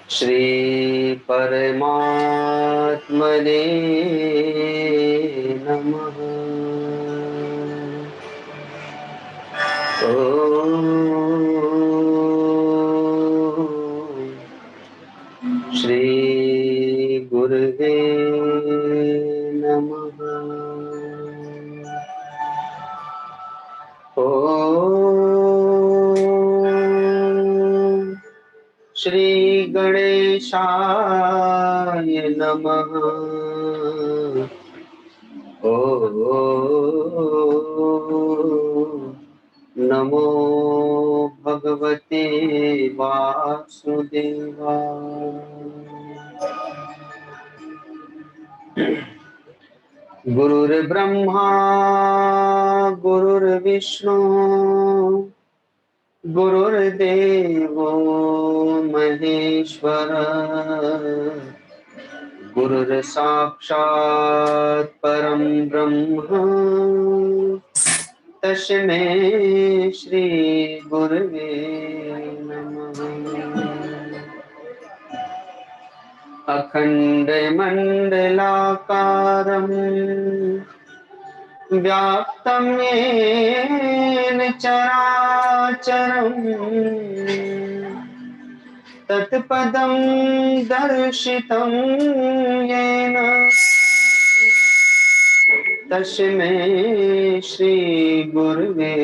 श्री परमात्मने नमः। ओम श्री गुरुवे नमः। ओम श्री गणेशाय नमः। ओम नमो भगवते वासुदेवाय। गुरुर्ब्रह्मा गुरुर्विष्णु गुरुर्देवो महेश्वर गुरुर्साक्षात् परं ब्रह्म तस्मै श्री गुरुवे नमः। अखण्डमण्डलाकारम् व्याप्तं येन चराचरम् तत्पदं दर्शितं येन तस्मै श्री गुरुवे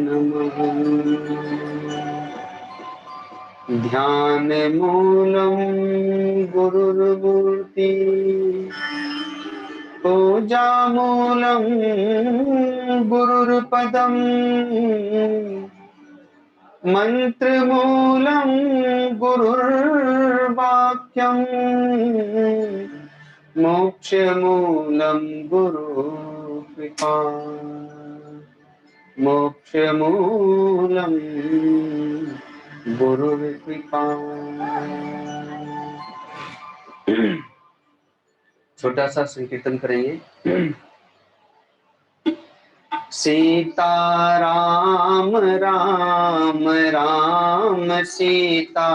नमः। ध्यानमूलं गुरुर्मूर्ति पूजामूलं गुरुर्पदं मन्त्रमूलं गुरुर्वाक्यं मोक्षमूलं गुरुकृपा मोक्षमूलं गुरुकृपा। छोटा सा संकीर्तन करेंगे। सीताराम राम राम सीता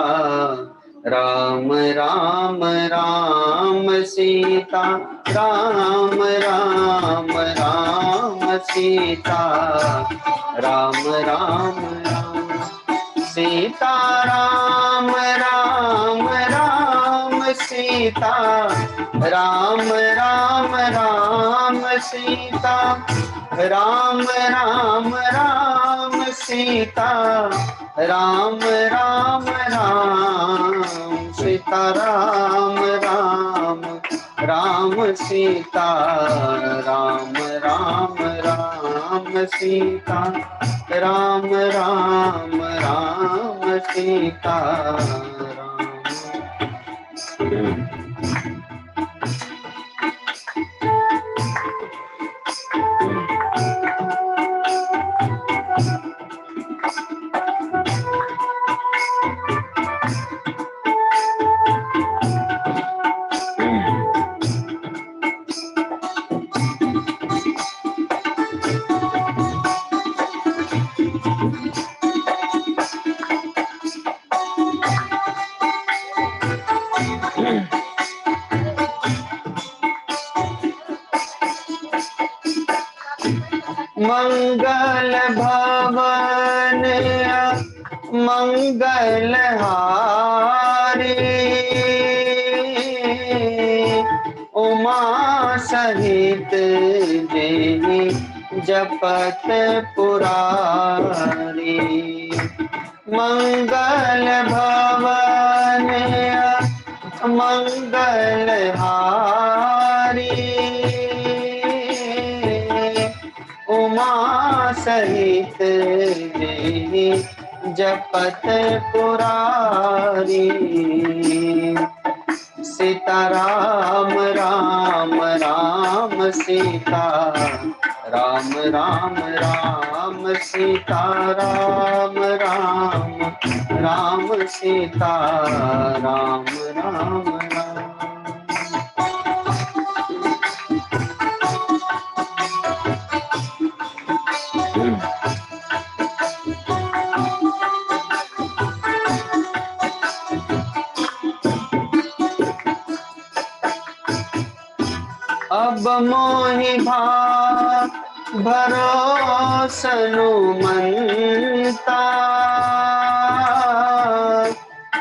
राम राम राम सीता राम राम राम सीता राम राम राम सीता राम राम राम सीता राम राम राम सीता राम राम राम सीता राम राम राम सीता राम राम राम सीता राम राम राम सीता राम राम राम सीता राम। मंगल भवन मंगल हारी उमा सहित देवी जपत पुरारी। मंगल भवन मंगल हारी उमा सहित देवी जपत पुरारी। सीता राम राम राम सीता राम राम राम सीता राम राम राम सीता राम राम राम। अब मोहि भाव भरोसनु मनता,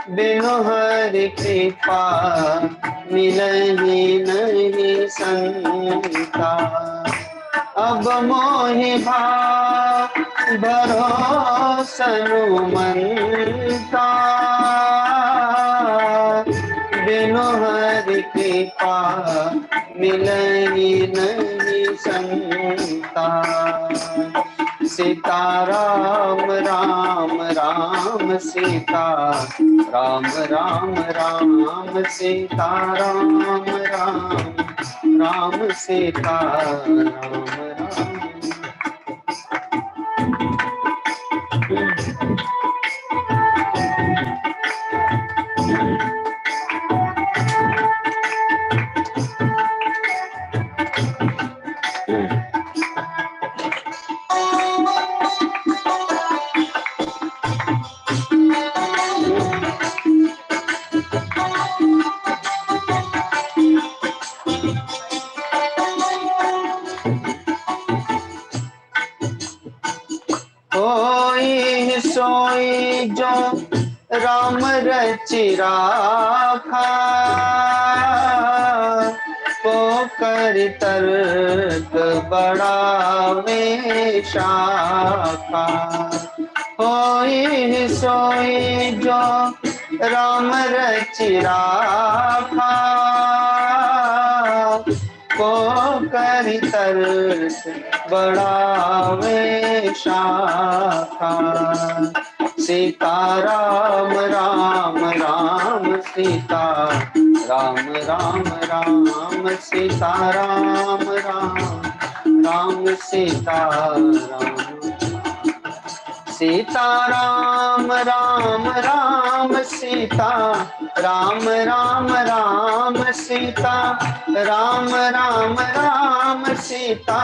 बिनु हरि कृपा मिलहि नहीं संता। अब मोहि भाव भरोसनु मनता, बिनु हरि कृपा मिलहि नहीं संता। सीता राम राम राम सीता राम राम राम सीता राम राम राम सीता राम राम। कोई सोई जो राम रचि राखा, को कर तर्क बढ़ावे शाखा। कोई सोई जो राम रचि राखा, को कर तर्क बढ़ावे शाखा। सीता राम राम राम सीता राम राम राम सीता राम राम राम सीता राम। सीता राम राम राम सीता राम राम राम सीता राम राम राम सीता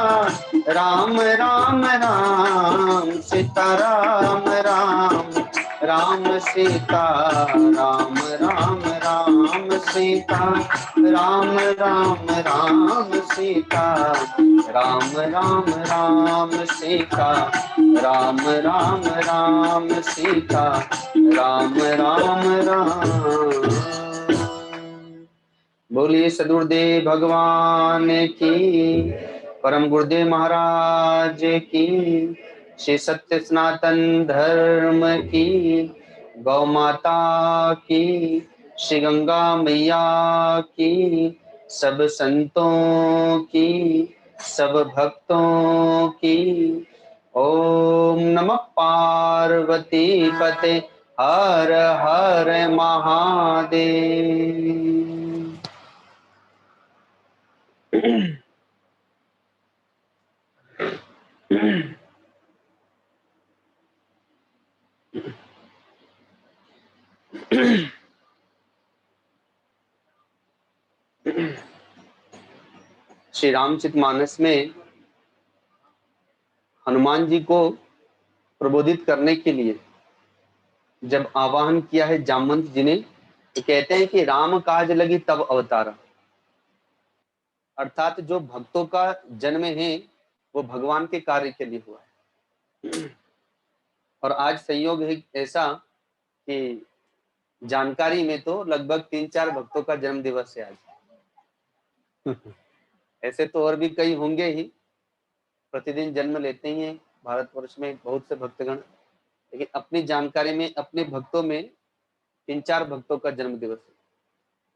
राम राम राम सीता राम राम राम सीता राम राम राम सीता राम राम राम सीता राम राम राम सीता राम राम राम सीता राम राम राम। बोलिए सदगुरुदेव भगवान की, परम गुरुदेव महाराज की, श्री सत्य सनातन धर्म की, गौ माता की, श्री गंगा मैया की, सब संतों की, सब भक्तों की। ओम नमः पार्वती पते हर हर महादेव। श्री रामचरितमानस में हनुमान जी को प्रबोधित करने के लिए जब आवाहन किया है जामवंत जी ने, तो कहते हैं कि राम काज लगी तब अवतारा। अर्थात जो भक्तों का जन्म है वो भगवान के कार्य के लिए हुआ है। और आज संयोग है ऐसा कि जानकारी में तो लगभग 3-4 भक्तों का जन्म दिवस है आज। ऐसे तो और भी कई होंगे ही, प्रतिदिन जन्म लेते ही हैं भारतवर्ष में बहुत से भक्तगण, लेकिन अपनी जानकारी में अपने भक्तों में 3-4 भक्तों का जन्म दिवस है।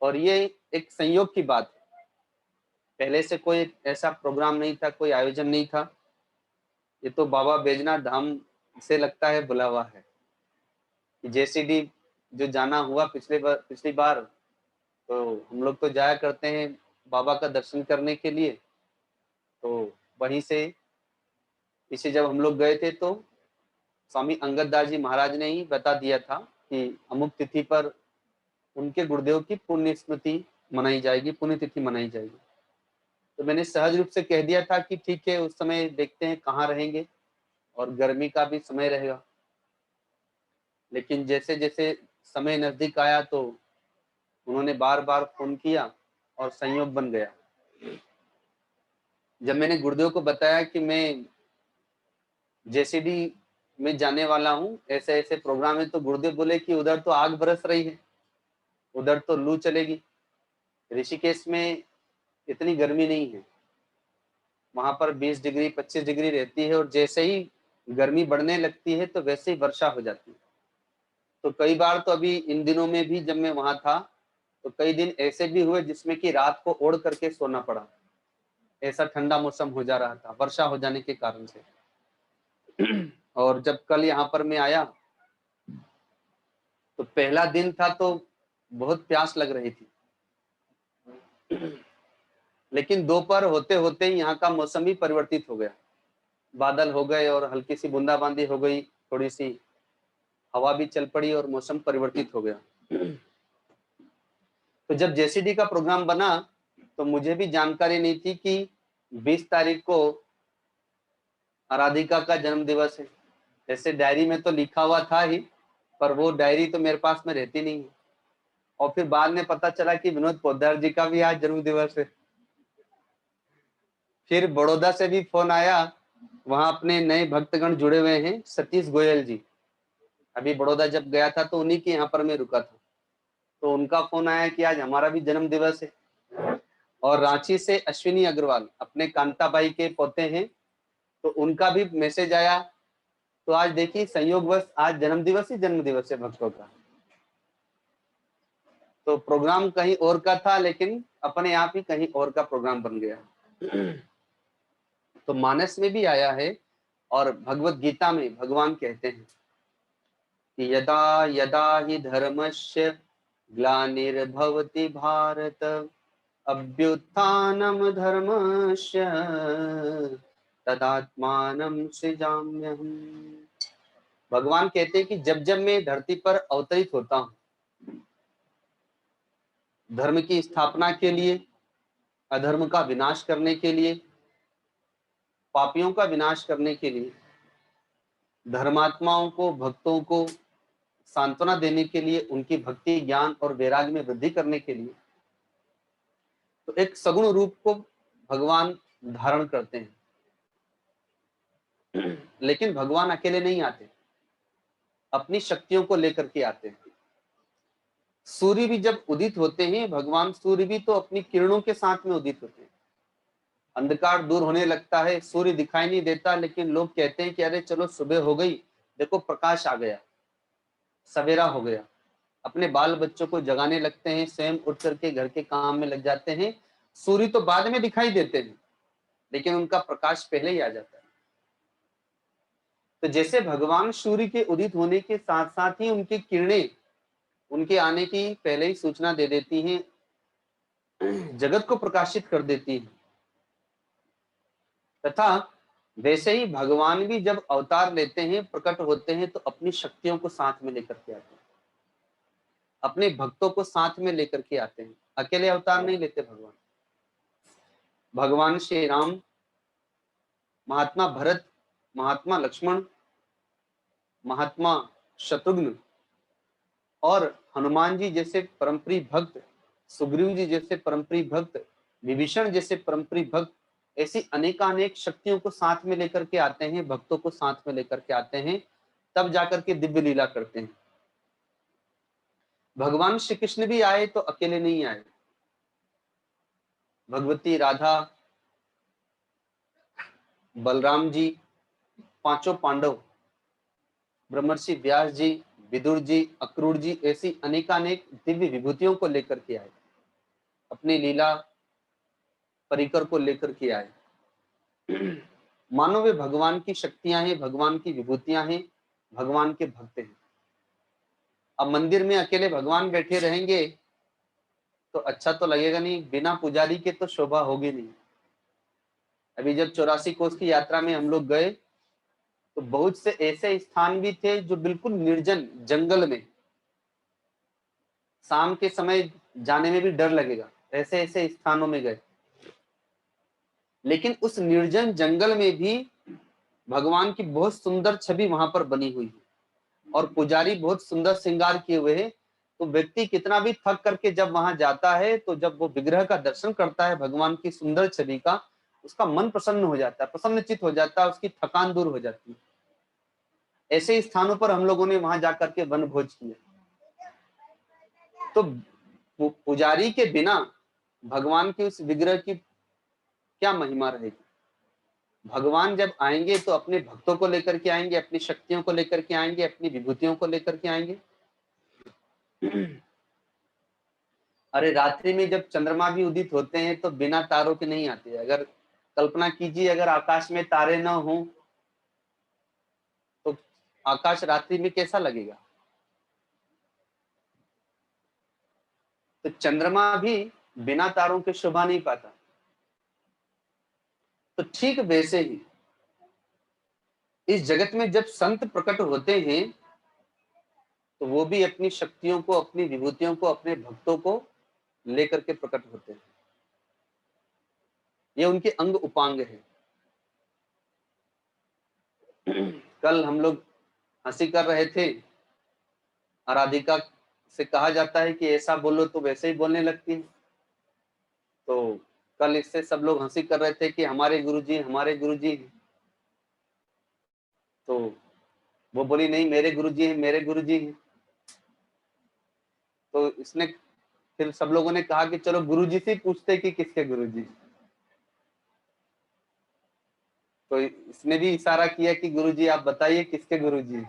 और ये एक संयोग की बात है, पहले से कोई ऐसा प्रोग्राम नहीं था, कोई आयोजन नहीं था। ये तो बाबा बैजनाथ धाम से लगता है बुलावा है। जेसीडी जो जाना हुआ पिछली बार, तो हम लोग तो जाया करते हैं बाबा का दर्शन करने के लिए। तो वहीं से इसे जब हम लोग गए थे तो स्वामी अंगद दास जी महाराज ने ही बता दिया था कि अमुक तिथि पर उनके गुरुदेव की पुण्य स्मृति मनाई जाएगी, पुण्यतिथि मनाई जाएगी। तो मैंने सहज रूप से कह दिया था कि ठीक है, उस समय देखते हैं कहाँ रहेंगे, और गर्मी का भी समय रहेगा। लेकिन जैसे जैसे समय नजदीक आया तो उन्होंने बार बार फोन किया और संयोग बन गया। जब मैंने गुरुदेव को बताया कि मैं जेसीडी में जाने वाला हूँ, ऐसे ऐसे प्रोग्राम है, तो गुरुदेव बोले कि उधर तो आग बरस रही है, उधर तो लू चलेगी, ऋषिकेश में इतनी गर्मी नहीं है, वहां पर 20 डिग्री 25 डिग्री रहती है, और जैसे ही गर्मी बढ़ने लगती है तो वैसे ही वर्षा हो जाती है। तो कई बार तो अभी इन दिनों में भी जब मैं वहां था तो कई दिन ऐसे भी हुए जिसमें कि रात को ओढ़ करके सोना पड़ा, ऐसा ठंडा मौसम हो जा रहा था वर्षा हो जाने के कारण से। और जब कल यहाँ पर मैं आया तो पहला दिन था तो बहुत प्यास लग रही थी, लेकिन दोपहर होते होते ही यहाँ का मौसम भी परिवर्तित हो गया, बादल हो गए और हल्की सी बूंदाबांदी हो गई, थोड़ी सी हवा भी चल पड़ी और मौसम परिवर्तित हो गया। तो जब जेसीडी का प्रोग्राम बना तो मुझे भी जानकारी नहीं थी कि 20 तारीख को आराधिका का जन्म दिवस है। जैसे डायरी में तो लिखा हुआ था ही, पर वो डायरी तो मेरे पास में रहती नहीं है। और फिर बाद में पता चला कि विनोद पोद्दार जी का भी आज जन्म दिवस है। फिर बड़ौदा से भी फोन आया, वहां अपने नए भक्तगण जुड़े हुए हैं, सतीश गोयल जी। अभी बड़ौदा जब गया था तो उन्हीं के यहाँ पर मैं रुका था, तो उनका फोन आया कि आज हमारा भी जन्म दिवस है। और रांची से अश्विनी अग्रवाल अपने कांताबाई के पोते हैं, तो उनका भी मैसेज आया। तो आज देखिए संयोगवश आज जन्म दिवस है भक्तों का। तो प्रोग्राम कहीं और का था, लेकिन अपने आप ही कहीं और का प्रोग्राम बन गया। तो मानस में भी आया है, और भगवत गीता में भगवान कहते हैं कि यदा यदा हि धर्मस्य ग्लानिर्भवति भारत अभ्युत्थानम धर्मस्य तदात्मानं सृजाम्यहम्। भगवान कहते हैं कि जब जब मैं धरती पर अवतरित होता हूँ धर्म की स्थापना के लिए, अधर्म का विनाश करने के लिए, पापियों का विनाश करने के लिए, धर्मात्माओं को भक्तों को सांत्वना देने के लिए, उनकी भक्ति ज्ञान और वैराग्य में वृद्धि करने के लिए, तो एक सगुण रूप को भगवान धारण करते हैं। लेकिन भगवान अकेले नहीं आते, अपनी शक्तियों को लेकर के आते हैं। सूर्य भी जब उदित होते हैं, भगवान सूर्य भी तो अपनी किरणों के साथ में उदित होते हैं। अंधकार दूर होने लगता है, सूर्य दिखाई नहीं देता, लेकिन लोग कहते हैं कि अरे चलो सुबह हो गई, देखो प्रकाश आ गया, सवेरा हो गया। अपने बाल बच्चों को जगाने लगते हैं, स्वयं उठ करके घर के काम में लग जाते हैं। सूर्य तो बाद में दिखाई देते हैं, लेकिन उनका प्रकाश पहले ही आ जाता है। तो जैसे भगवान सूर्य के उदित होने के साथ साथ ही उनकी किरणें उनके आने की पहले ही सूचना दे देती हैं, जगत को प्रकाशित कर देती हैं। तथा वैसे ही भगवान भी जब अवतार लेते हैं, प्रकट होते हैं, तो अपनी शक्तियों को साथ में लेकर के आते हैं, अपने भक्तों को साथ में लेकर के आते हैं। अकेले अवतार नहीं लेते भगवान। भगवान श्री राम, महात्मा भरत, महात्मा लक्ष्मण, महात्मा शत्रुघ्न और हनुमान जी जैसे परमप्रिय भक्त, सुग्रीव जी जैसे परमप्रिय भक्त, विभीषण जैसे परमप्रिय भक्त, ऐसी अनेकानेक शक्तियों को साथ में लेकर के आते हैं, भक्तों को साथ में लेकर के आते हैं, तब जाकर के दिव्य लीला करते हैं। भगवान श्री कृष्ण भी आए तो अकेले नहीं आए। भगवती राधा, बलराम जी, पांचों पांडव, ब्रह्मर्षि व्यास जी, विदुर जी, अक्रूर जी, ऐसी अनेकानेक दिव्य विभूतियों को लेकर के आए, अपनी लीला परिकर को लेकर के आए। मानो वे भगवान की शक्तियां हैं, भगवान की विभूतियां हैं, भगवान के भक्त हैं। अब मंदिर में अकेले भगवान बैठे रहेंगे तो अच्छा तो लगेगा नहीं, बिना पुजारी के तो शोभा होगी नहीं। अभी जब 84 कोस की यात्रा में हम लोग गए तो बहुत से ऐसे स्थान भी थे जो बिल्कुल निर्जन जंगल में, शाम के समय जाने में भी डर लगेगा, ऐसे ऐसे स्थानों में गए। लेकिन उस निर्जन जंगल में भी भगवान की बहुत सुंदर छवि वहां पर बनी हुई है, और पुजारी बहुत सुंदर श्रृंगार किए हुए हैं। तो व्यक्ति कितना भी थक करके जब वहां जाता है, तो जब वो विग्रह का दर्शन करता है भगवान की सुंदर छवि का, उसका मन प्रसन्न हो जाता है, प्रसन्नचित हो जाता है, उसकी थकान दूर हो जाती है। ऐसे स्थानों पर हम लोगों ने वहां जाकर के वन भोज किया। तो पुजारी के बिना भगवान के उस विग्रह की क्या महिमा रहेगी। भगवान जब आएंगे तो अपने भक्तों को लेकर के आएंगे, अपनी शक्तियों को लेकर के आएंगे, अपनी विभूतियों को लेकर के आएंगे। अरे रात्रि में जब चंद्रमा भी उदित होते हैं तो बिना तारों के नहीं आते। अगर कल्पना कीजिए, अगर आकाश में तारे न हो तो आकाश रात्रि में कैसा लगेगा। तो चंद्रमा भी बिना तारों के शोभा नहीं पाता। तो ठीक वैसे ही इस जगत में जब संत प्रकट होते हैं तो वो भी अपनी शक्तियों को, अपनी विभूतियों को, अपने भक्तों को लेकर के प्रकट होते हैं। ये उनके अंग उपांग है। कल हम लोग हंसी कर रहे थे, आराधिका से कहा जाता है कि ऐसा बोलो तो वैसे ही बोलने लगती है। तो कल इससे सब लोग हंसी कर रहे थे कि हमारे गुरुजी, हमारे गुरुजी। तो वो बोली नहीं, मेरे गुरुजी हैं, मेरे गुरुजी हैं। तो इसने फिर सब लोगों ने कहा कि चलो गुरुजी से पूछते कि किसके गुरुजी। तो इसने भी इशारा किया कि गुरुजी आप बताइए किसके गुरुजी।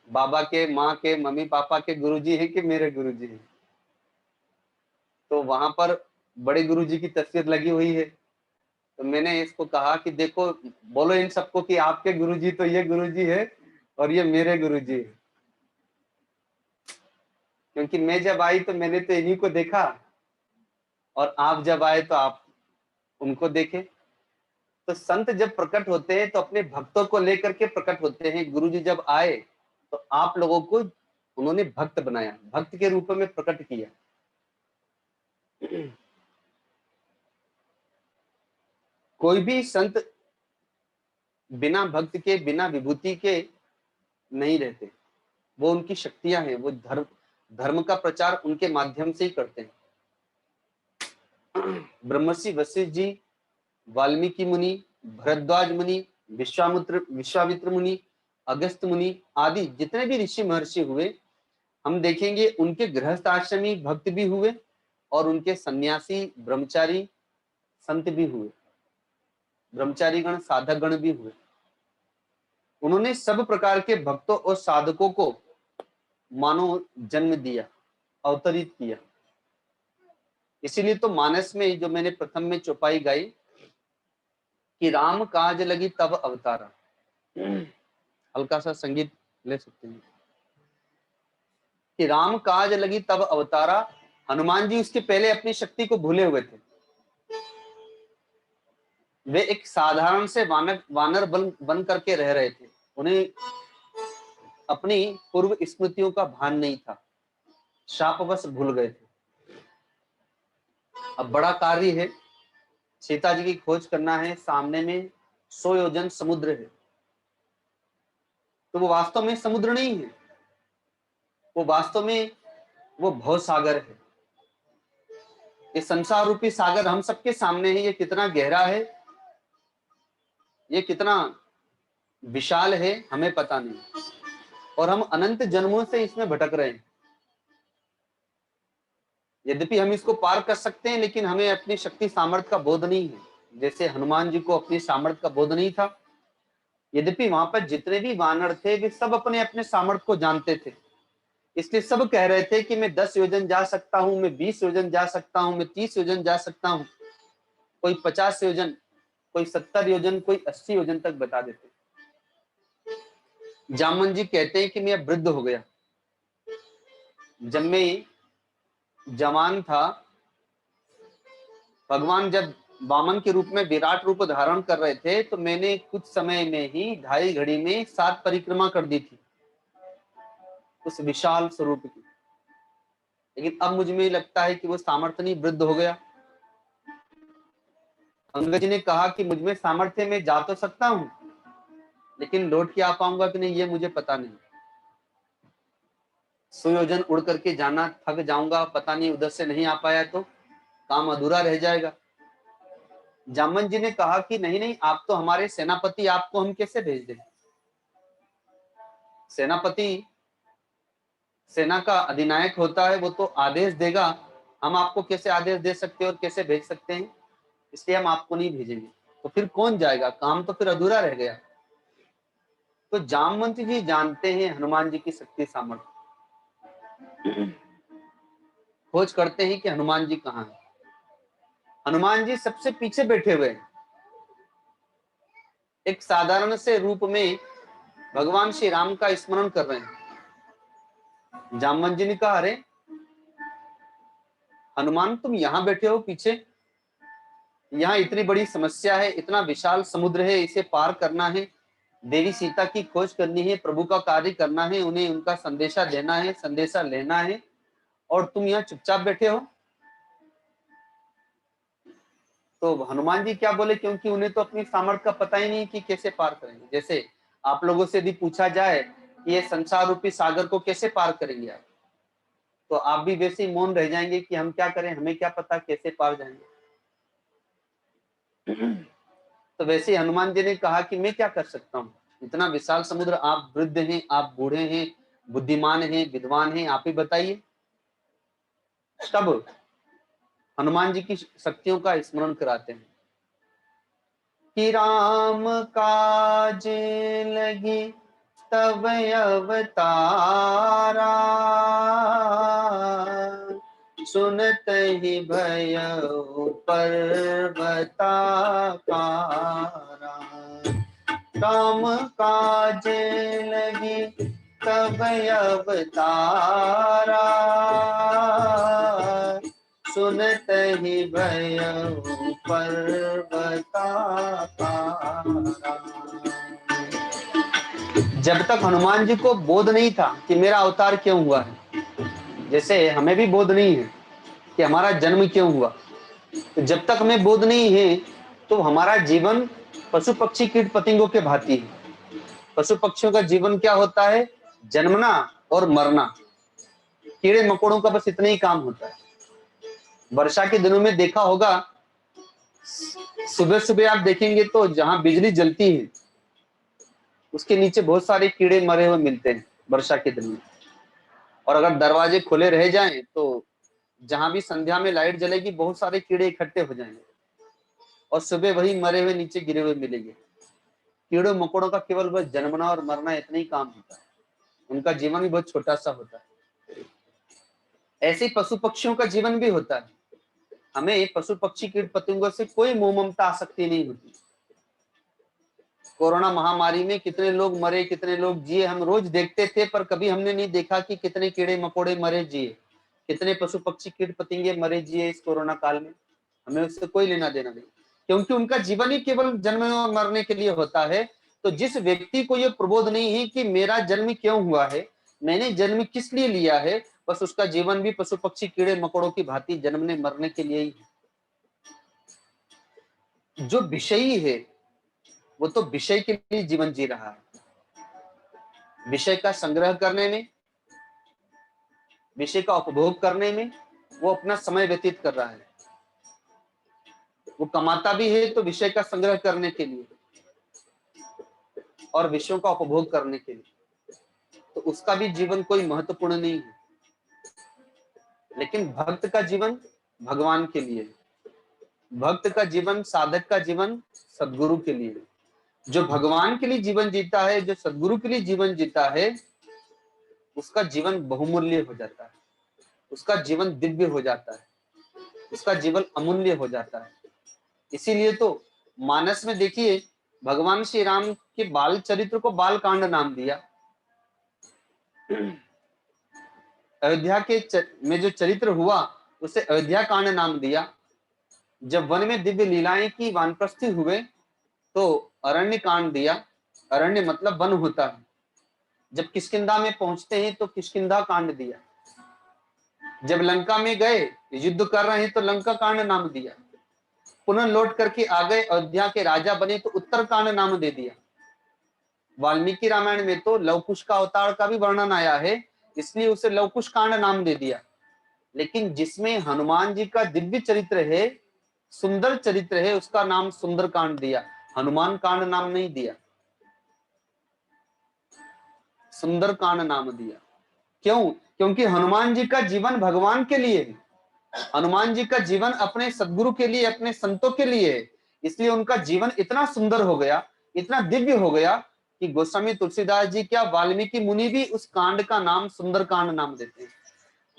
बाबा के, माँ के, मम्मी पापा के गुरुजी है कि मेरे गुरुजी है। तो वहां पर बड़े गुरुजी की तस्वीर लगी हुई है। तो मैंने इसको कहा कि देखो, बोलो इन सबको कि आपके गुरुजी तो ये गुरुजी है और ये मेरे गुरुजी है। क्योंकि मैं जब आई तो मैंने तो इन्हीं को देखा, और आप जब आए तो आप उनको देखे। तो संत जब प्रकट होते हैं तो अपने भक्तों को लेकर के प्रकट होते हैं। गुरुजी जब आए तो आप लोगों को उन्होंने भक्त बनाया, भक्त के रूप में प्रकट किया। कोई भी संत बिना भक्त के, बिना विभूति के नहीं रहते। वो उनकी शक्तियां हैं, वो धर्म का प्रचार उनके माध्यम से ही करते हैं। ब्रह्मर्षि वशिष्ठ जी, वाल्मीकि मुनि, भरद्वाज मुनि, विश्वामित्र मुनि, अगस्त मुनि आदि जितने भी ऋषि महर्षि हुए, हम देखेंगे उनके गृहस्थ आश्रमी भक्त भी हुए और उनके सन्यासी ब्रह्मचारी संत भी हुए, ब्रह्मचारी गण, साधक गण भी हुए। उन्होंने सब प्रकार के भक्तों और साधकों को मानो जन्म दिया, अवतरित किया। इसीलिए तो मानस में जो मैंने प्रथम में चौपाई गाई कि राम काज लगी तब अवतारा। हल्का सा संगीत ले सकते हैं कि राम काज लगी तब अवतारा। हनुमान जी उसके पहले अपनी शक्ति को भूले हुए थे। वे एक साधारण से वानर बन करके रह रहे थे। उन्हें अपनी पूर्व स्मृतियों का भान नहीं था, शापवश भूल गए थे। अब बड़ा कार्य है, सीता जी की खोज करना है, सामने में 100 योजन समुद्र है। तो वो वास्तव में समुद्र नहीं है, वो वास्तव में वो भव सागर है। ये संसार रूपी सागर हम सबके सामने है। ये कितना गहरा है, ये कितना विशाल है, हमें पता नहीं। और हम अनंत जन्मों से इसमें भटक रहे हैं। यद्यपि हम इसको पार कर सकते हैं, लेकिन हमें अपनी शक्ति सामर्थ्य का बोध नहीं है। जैसे हनुमान जी को अपनी सामर्थ्य का बोध नहीं था। यद्यपि वहां पर जितने भी वानर थे वे सब अपने अपने सामर्थ्य को जानते थे। इसलिए सब कह रहे थे कि मैं 10 योजन जा सकता हूं, मैं 20 योजन जा सकता हूं, मैं 30 योजन जा सकता हूं। कोई 50 योजन, कोई 70 योजन, कोई 80 योजन तक बता देते। जामन जी कहते हैं कि मैं वृद्ध हो गया। जब मैं जवान था, भगवान जब वामन के रूप में विराट रूप धारण कर रहे थे, तो मैंने कुछ समय में ही 2.5 घड़ी में 7 परिक्रमा कर दी थी उस विशाल स्वरूप की। लेकिन अब मुझ में लगता है कि वो सामर्थ्य नहीं, वृद्ध हो गया। अंगद जी ने कहा कि मुझ में सामर्थ्य, में जा तो सकता हूं, लेकिन लौट के आ पाऊंगा कि नहीं ये मुझे पता नहीं। सुयोजन उड़ करके जाना, थक जाऊंगा, पता नहीं उधर से नहीं आ पाया तो काम अधूरा रह जाएगा। जामवंत जी ने कहा कि नहीं नहीं, आप तो हमारे सेनापति, आपको हम कैसे भेज दें? सेनापति सेना का अधिनायक होता है, वो तो आदेश देगा, हम आपको कैसे आदेश दे सकते हैं और कैसे भेज सकते हैं? इसलिए हम आपको नहीं भेजेंगे। तो फिर कौन जाएगा? काम तो फिर अधूरा रह गया। तो जामवंत जी जानते हैं हनुमान जी की शक्ति सामर्थ्य, खोज करते हैं कि हनुमान जी कहाँ हैं। हनुमान जी सबसे पीछे बैठे हुए हैं, एक साधारण से रूप में भगवान श्री राम का स्मरण कर रहे हैं। जामवंत जी ने कहा, अरे हनुमान, तुम यहां बैठे हो पीछे, यहाँ इतनी बड़ी समस्या है, इतना विशाल समुद्र है, इसे पार करना है, देवी सीता की खोज करनी है, प्रभु का कार्य करना है, उन्हें उनका संदेशा देना है, संदेशा लेना है, और तुम यहाँ चुपचाप बैठे हो। तो हनुमान जी क्या बोले, क्योंकि उन्हें तो अपनी सामर्थ्य का पता ही नहीं कि कैसे पार करेंगे। जैसे आप लोगों से भी पूछा जाए कि ये संसार रूपी सागर को कैसे पार करेंगे आप, तो आप भी वैसे ही मौन रह जाएंगे कि हम क्या करें, हमें क्या पता कैसे पार जाएंगे। तो वैसे ही हनुमान जी ने कहा कि मैं क्या कर सकता हूँ, इतना विशाल समुद्र, आप वृद्ध हैं, आप बूढ़े हैं, बुद्धिमान हैं, विद्वान हैं, आप ही बताइए। तब हनुमान जी की शक्तियों का स्मरण कराते हैं कि राम काज लगी तब अवतारा, सुनत ही भयउ पर्वताकारा। राम काज लगी तब अवतारा, सुनत ही भयउ पर्वताकारा। जब तक हनुमान जी को बोध नहीं था कि मेरा अवतार क्यों हुआ है, जैसे हमें भी बोध नहीं है कि हमारा जन्म क्यों हुआ, तो जब तक हमें बोध नहीं है तो हमारा जीवन पशु पक्षी कीट पतंगों के भांति है। पशु पक्षियों का जीवन क्या होता है? जन्मना और मरना। कीड़े मकोड़ों का बस इतना ही काम होता है। वर्षा के दिनों में देखा होगा, सुबह सुबह आप देखेंगे तो जहां बिजली जलती है उसके नीचे बहुत सारे कीड़े मरे हुए मिलते हैं वर्षा के दिन में। और अगर दरवाजे खुले रह जाएं तो जहां भी संध्या में लाइट जलेगी बहुत सारे कीड़े इकट्ठे हो जाएंगे, और सुबह वही मरे हुए नीचे गिरे हुए मिलेंगे। कीड़ों मकोड़ों का केवल बस जन्मना और मरना इतना ही काम होता है, उनका जीवन भी बहुत छोटा सा होता है। ऐसे पशु पक्षियों का जीवन भी होता है। हमें पशु पक्षी कीट पतंगों से कोई मोह ममता आसक्ति नहीं होती। कोरोना महामारी में कितने लोग मरे, कितने लोग जिए, हम रोज देखते थे, पर कभी हमने नहीं देखा कि कितने कीड़े मकोड़े मरे जिए, कितने पशु पक्षी कीट पतंगे मरे जिए इस कोरोना काल में। हमें उससे कोई लेना देना नहीं, क्योंकि उनका जीवन ही केवल जन्मने और मरने के लिए होता है। तो जिस व्यक्ति को यह प्रबोध नहीं है कि मेरा जन्म क्यों हुआ है, मैंने जन्म किस लिए लिया है, बस उसका जीवन भी पशु पक्षी कीड़े मकोड़ों की भांति जन्मने मरने के लिए ही है। जो विषयी है वो तो विषय के लिए जीवन जी रहा है, विषय का संग्रह करने में, विषय का उपभोग करने में वो अपना समय व्यतीत कर रहा है। वो कमाता भी है तो विषय का संग्रह करने के लिए और विषयों का उपभोग करने के लिए, तो उसका भी जीवन कोई महत्वपूर्ण नहीं है। लेकिन भक्त का जीवन भगवान के लिए, भक्त का जीवन, साधक का जीवन सद्गुरु के लिए। जो भगवान के लिए जीवन जीता है, जो सद्गुरु के लिए जीवन जीता है, उसका जीवन बहुमूल्य हो जाता है, उसका जीवन दिव्य हो जाता है, उसका जीवन अमूल्य हो जाता है। इसीलिए तो मानस में देखिए, भगवान श्री राम के बाल चरित्र को बाल कांड नाम दिया। अयोध्या के में जो चरित्र हुआ उसे अयोध्या कांड नाम दिया। जब वन में दिव्य लीलाएं की, वानप्रस्थी हुए, तो अरण्य कांड दिया। अरण्य मतलब वन होता है। जब किष्किंधा में पहुंचते हैं तो किष्किंधा कांड दिया। जब लंका में गए, युद्ध कर रहे हैं, तो लंका कांड नाम दिया। पुनः लौट करके आ गए, अयोध्या के राजा बने, तो उत्तरकांड नाम दे दिया। वाल्मीकि रामायण में तो लवकुश का अवतार का भी वर्णन आया है, इसलिए उसे लवकुश कांड नाम दे दिया। लेकिन जिसमें हनुमान जी का दिव्य चरित्र है सुंदर चरित्र है, उसका नाम सुंदर कांड दिया, हनुमान कांड नाम नहीं दिया, सुंदर कांड नाम दिया। क्यों? क्योंकि हनुमान जी का जीवन भगवान के लिए है, हनुमान जी का जीवन अपने सद्गुरु के लिए, अपने संतों के लिए है। इसलिए उनका जीवन इतना सुंदर हो गया, इतना दिव्य हो गया कि गोस्वामी तुलसीदास जी क्या, वाल्मीकि मुनि भी उस कांड का नाम सुंदर कांड नाम देते हैं,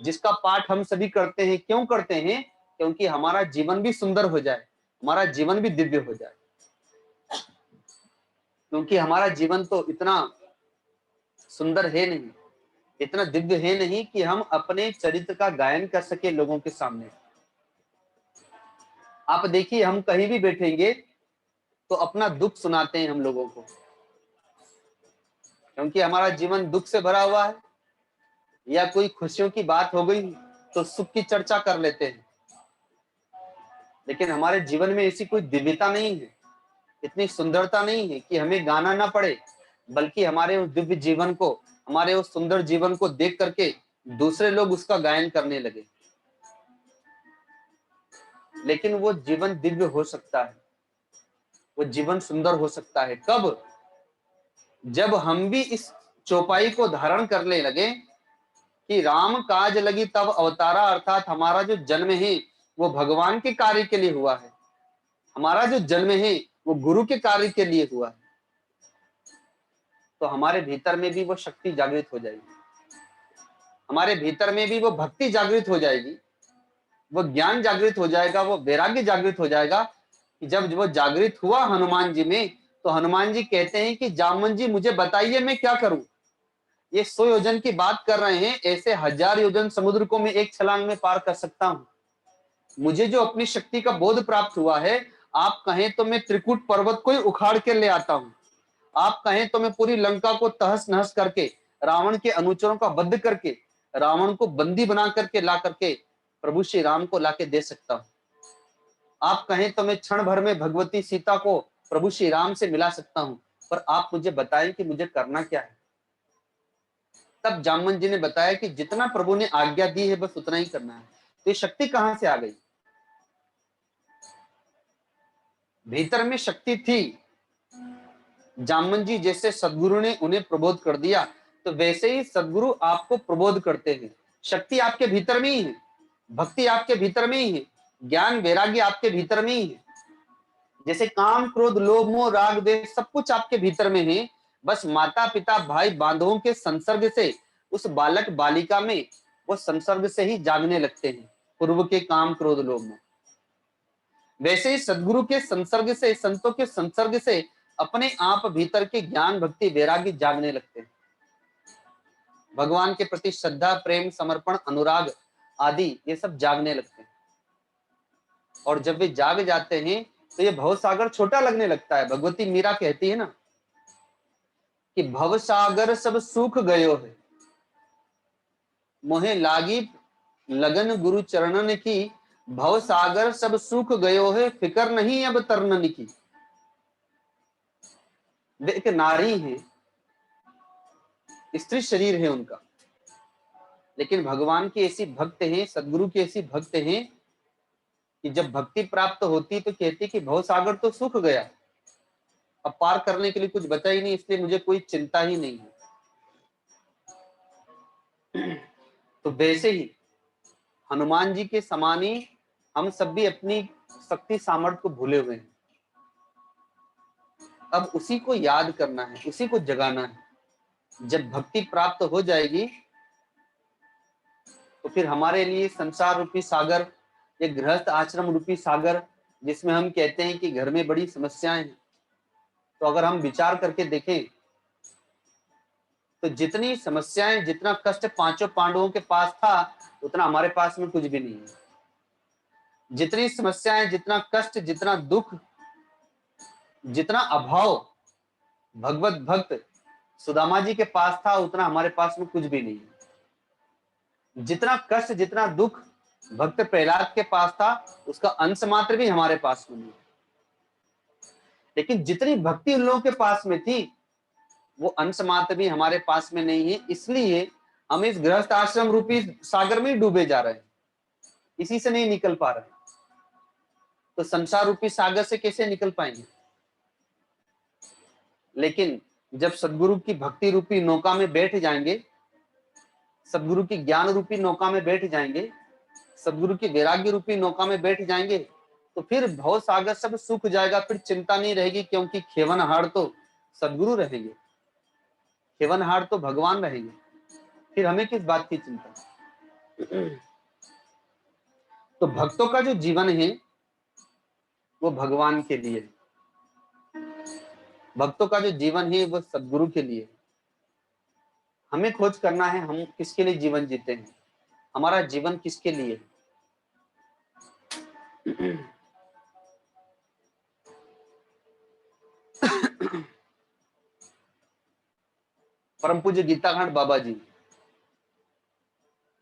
जिसका पाठ हम सभी करते हैं। क्यों करते हैं? क्योंकि हमारा जीवन भी सुंदर हो जाए, हमारा जीवन भी दिव्य हो जाए। क्योंकि हमारा जीवन तो इतना सुंदर है नहीं, इतना दिव्य है नहीं कि हम अपने चरित्र का गायन कर सके लोगों के सामने। आप देखिए, हम कहीं भी बैठेंगे तो अपना दुख सुनाते हैं हम लोगों को, क्योंकि हमारा जीवन दुख से भरा हुआ है। या कोई खुशियों की बात हो गई तो सुख की चर्चा कर लेते हैं, लेकिन हमारे जीवन में ऐसी कोई दिव्यता नहीं है, इतनी सुंदरता नहीं है कि हमें गाना ना पड़े, बल्कि हमारे उस दिव्य जीवन को, हमारे उस सुंदर जीवन को देख करके दूसरे लोग उसका गायन करने लगे। लेकिन वो जीवन दिव्य हो सकता है, वो जीवन सुंदर हो सकता है कब? जब हम भी इस चौपाई को धारण करने लगे कि राम काज लगी तब अवतारा, अर्थात हमारा जो जन्म है वो भगवान के कार्य के लिए हुआ है, हमारा जो जन्म है वो गुरु के कार्य के लिए हुआ है, तो हमारे भीतर में भी वो शक्ति जागृत हो जाएगी, हमारे भीतर में भी वो भक्ति जागृत हो जाएगी, वो ज्ञान जागृत हो जाएगा, वो वैराग्य जागृत हो जाएगा। कि जब वो जागृत हुआ हनुमान जी में, तो हनुमान जी कहते हैं कि जामवन जी मुझे बताइए मैं क्या करूं। ये 100 योजन की बात कर रहे हैं, ऐसे 1000 योजन समुद्र को मैं एक छलांग में पार कर सकता हूं। मुझे जो अपनी शक्ति का बोध प्राप्त हुआ है, आप कहें तो मैं त्रिकुट पर्वत को ही उखाड़ के ले आता हूं, आप कहें तो मैं पूरी लंका को तहस नहस करके, रावण के अनुचरों का वध करके, रावण को बंदी बना करके ला करके प्रभु श्री राम को लाके दे सकता हूं। आप कहें तो मैं क्षण भर में भगवती सीता को प्रभु श्री राम से मिला सकता हूं, पर आप मुझे बताएं कि मुझे करना क्या है। तब जामवन जी ने बताया कि जितना प्रभु ने आज्ञा दी है बस उतना ही करना है। तो ये शक्ति कहां से आ गई? भीतर में शक्ति थी। जामवन जी जैसे सदगुरु ने उन्हें प्रबोध कर दिया, तो वैसे ही सदगुरु आपको प्रबोध करते हैं। शक्ति आपके भीतर में ही है, भक्ति आपके भीतर में ही है, ज्ञान वैराग्य आपके भीतर में ही है। जैसे काम क्रोध लोभ मोह राग द्वेष सब कुछ आपके भीतर में है, बस माता पिता भाई बांधवों के संसर्ग से उस बालक बालिका में वो संसर्ग से ही जागने लगते हैं पूर्व के काम क्रोध लोभ मोह। वैसे ही सदगुरु के संसर्ग से, संतों के संसर्ग से अपने आप भीतर के ज्ञान भक्ति वैराग्य जागने लगते हैं। भगवान के प्रति श्रद्धा प्रेम समर्पण अनुराग आदि ये सब जागने लगते हैं। और जब वे जाग जाते हैं तो ये भवसागर छोटा लगने लगता है। भगवती मीरा कहती है ना कि भवसागर सब सूख गयो है, मोहे लागी लगन गुरु चरणन की, भवसागर सब सूख गयो है, फिकर नहीं अब तरनन की। वे एक नारी है, स्त्री शरीर है उनका, लेकिन भगवान की ऐसी भक्त हैं, सदगुरु की ऐसी भक्त हैं कि जब भक्ति प्राप्त होती तो कहती कि भवसागर तो सूख गया, अब पार करने के लिए कुछ बचा ही नहीं, इसलिए मुझे कोई चिंता ही नहीं है। तो वैसे ही हनुमान जी के समान ही हम सब भी अपनी शक्ति सामर्थ्य को भूले हुए हैं। अब उसी को याद करना है, उसी को जगाना है। जब भक्ति प्राप्त हो जाएगी तो फिर हमारे लिए संसार रूपी सागर, ये गृहस्थ आश्रम रूपी सागर, जिसमें हम कहते हैं कि घर में बड़ी समस्याएं हैं, तो अगर हम विचार करके देखें तो जितनी समस्याएं, जितना कष्ट पांचों पांडवों के पास था, उतना हमारे पास में कुछ भी नहीं है। जितनी समस्याएं, जितना कष्ट, जितना दुख, जितना अभाव भगवत भक्त सुदामा जी के पास था, उतना हमारे पास में कुछ भी नहीं है। जितना कष्ट, जितना दुख भक्त प्रहलाद के पास था, उसका अंश मात्र भी हमारे पास में नहीं है। लेकिन जितनी भक्ति उन लोगों के पास में थी, वो अंश मात्र भी हमारे पास में नहीं है। इसलिए हम इस गृहस्थ आश्रम रूपी सागर में डूबे जा रहे हैं, इसी से नहीं निकल पा रहे। तो संसार रूपी सागर से कैसे निकल पाएंगे। लेकिन जब सदगुरु की भक्ति रूपी नौका में बैठ जाएंगे, सदगुरु की ज्ञान रूपी नौका में बैठ जाएंगे, सदगुरु की वैराग्य रूपी नौका में बैठ जाएंगे, तो फिर भव सागर सब सूख जाएगा, फिर चिंता नहीं रहेगी, क्योंकि खेवनहार तो सदगुरु रहेंगे, खेवनहार तो भगवान रहेंगे, फिर हमें किस बात की चिंता। तो भक्तों का जो जीवन है वो भगवान के लिए, भक्तों का जो जीवन है वो सदगुरु के लिए। हमें खोज करना है हम किसके लिए जीवन जीते हैं, हमारा जीवन किसके लिए। परम पूज्य गीताकांड बाबा जी,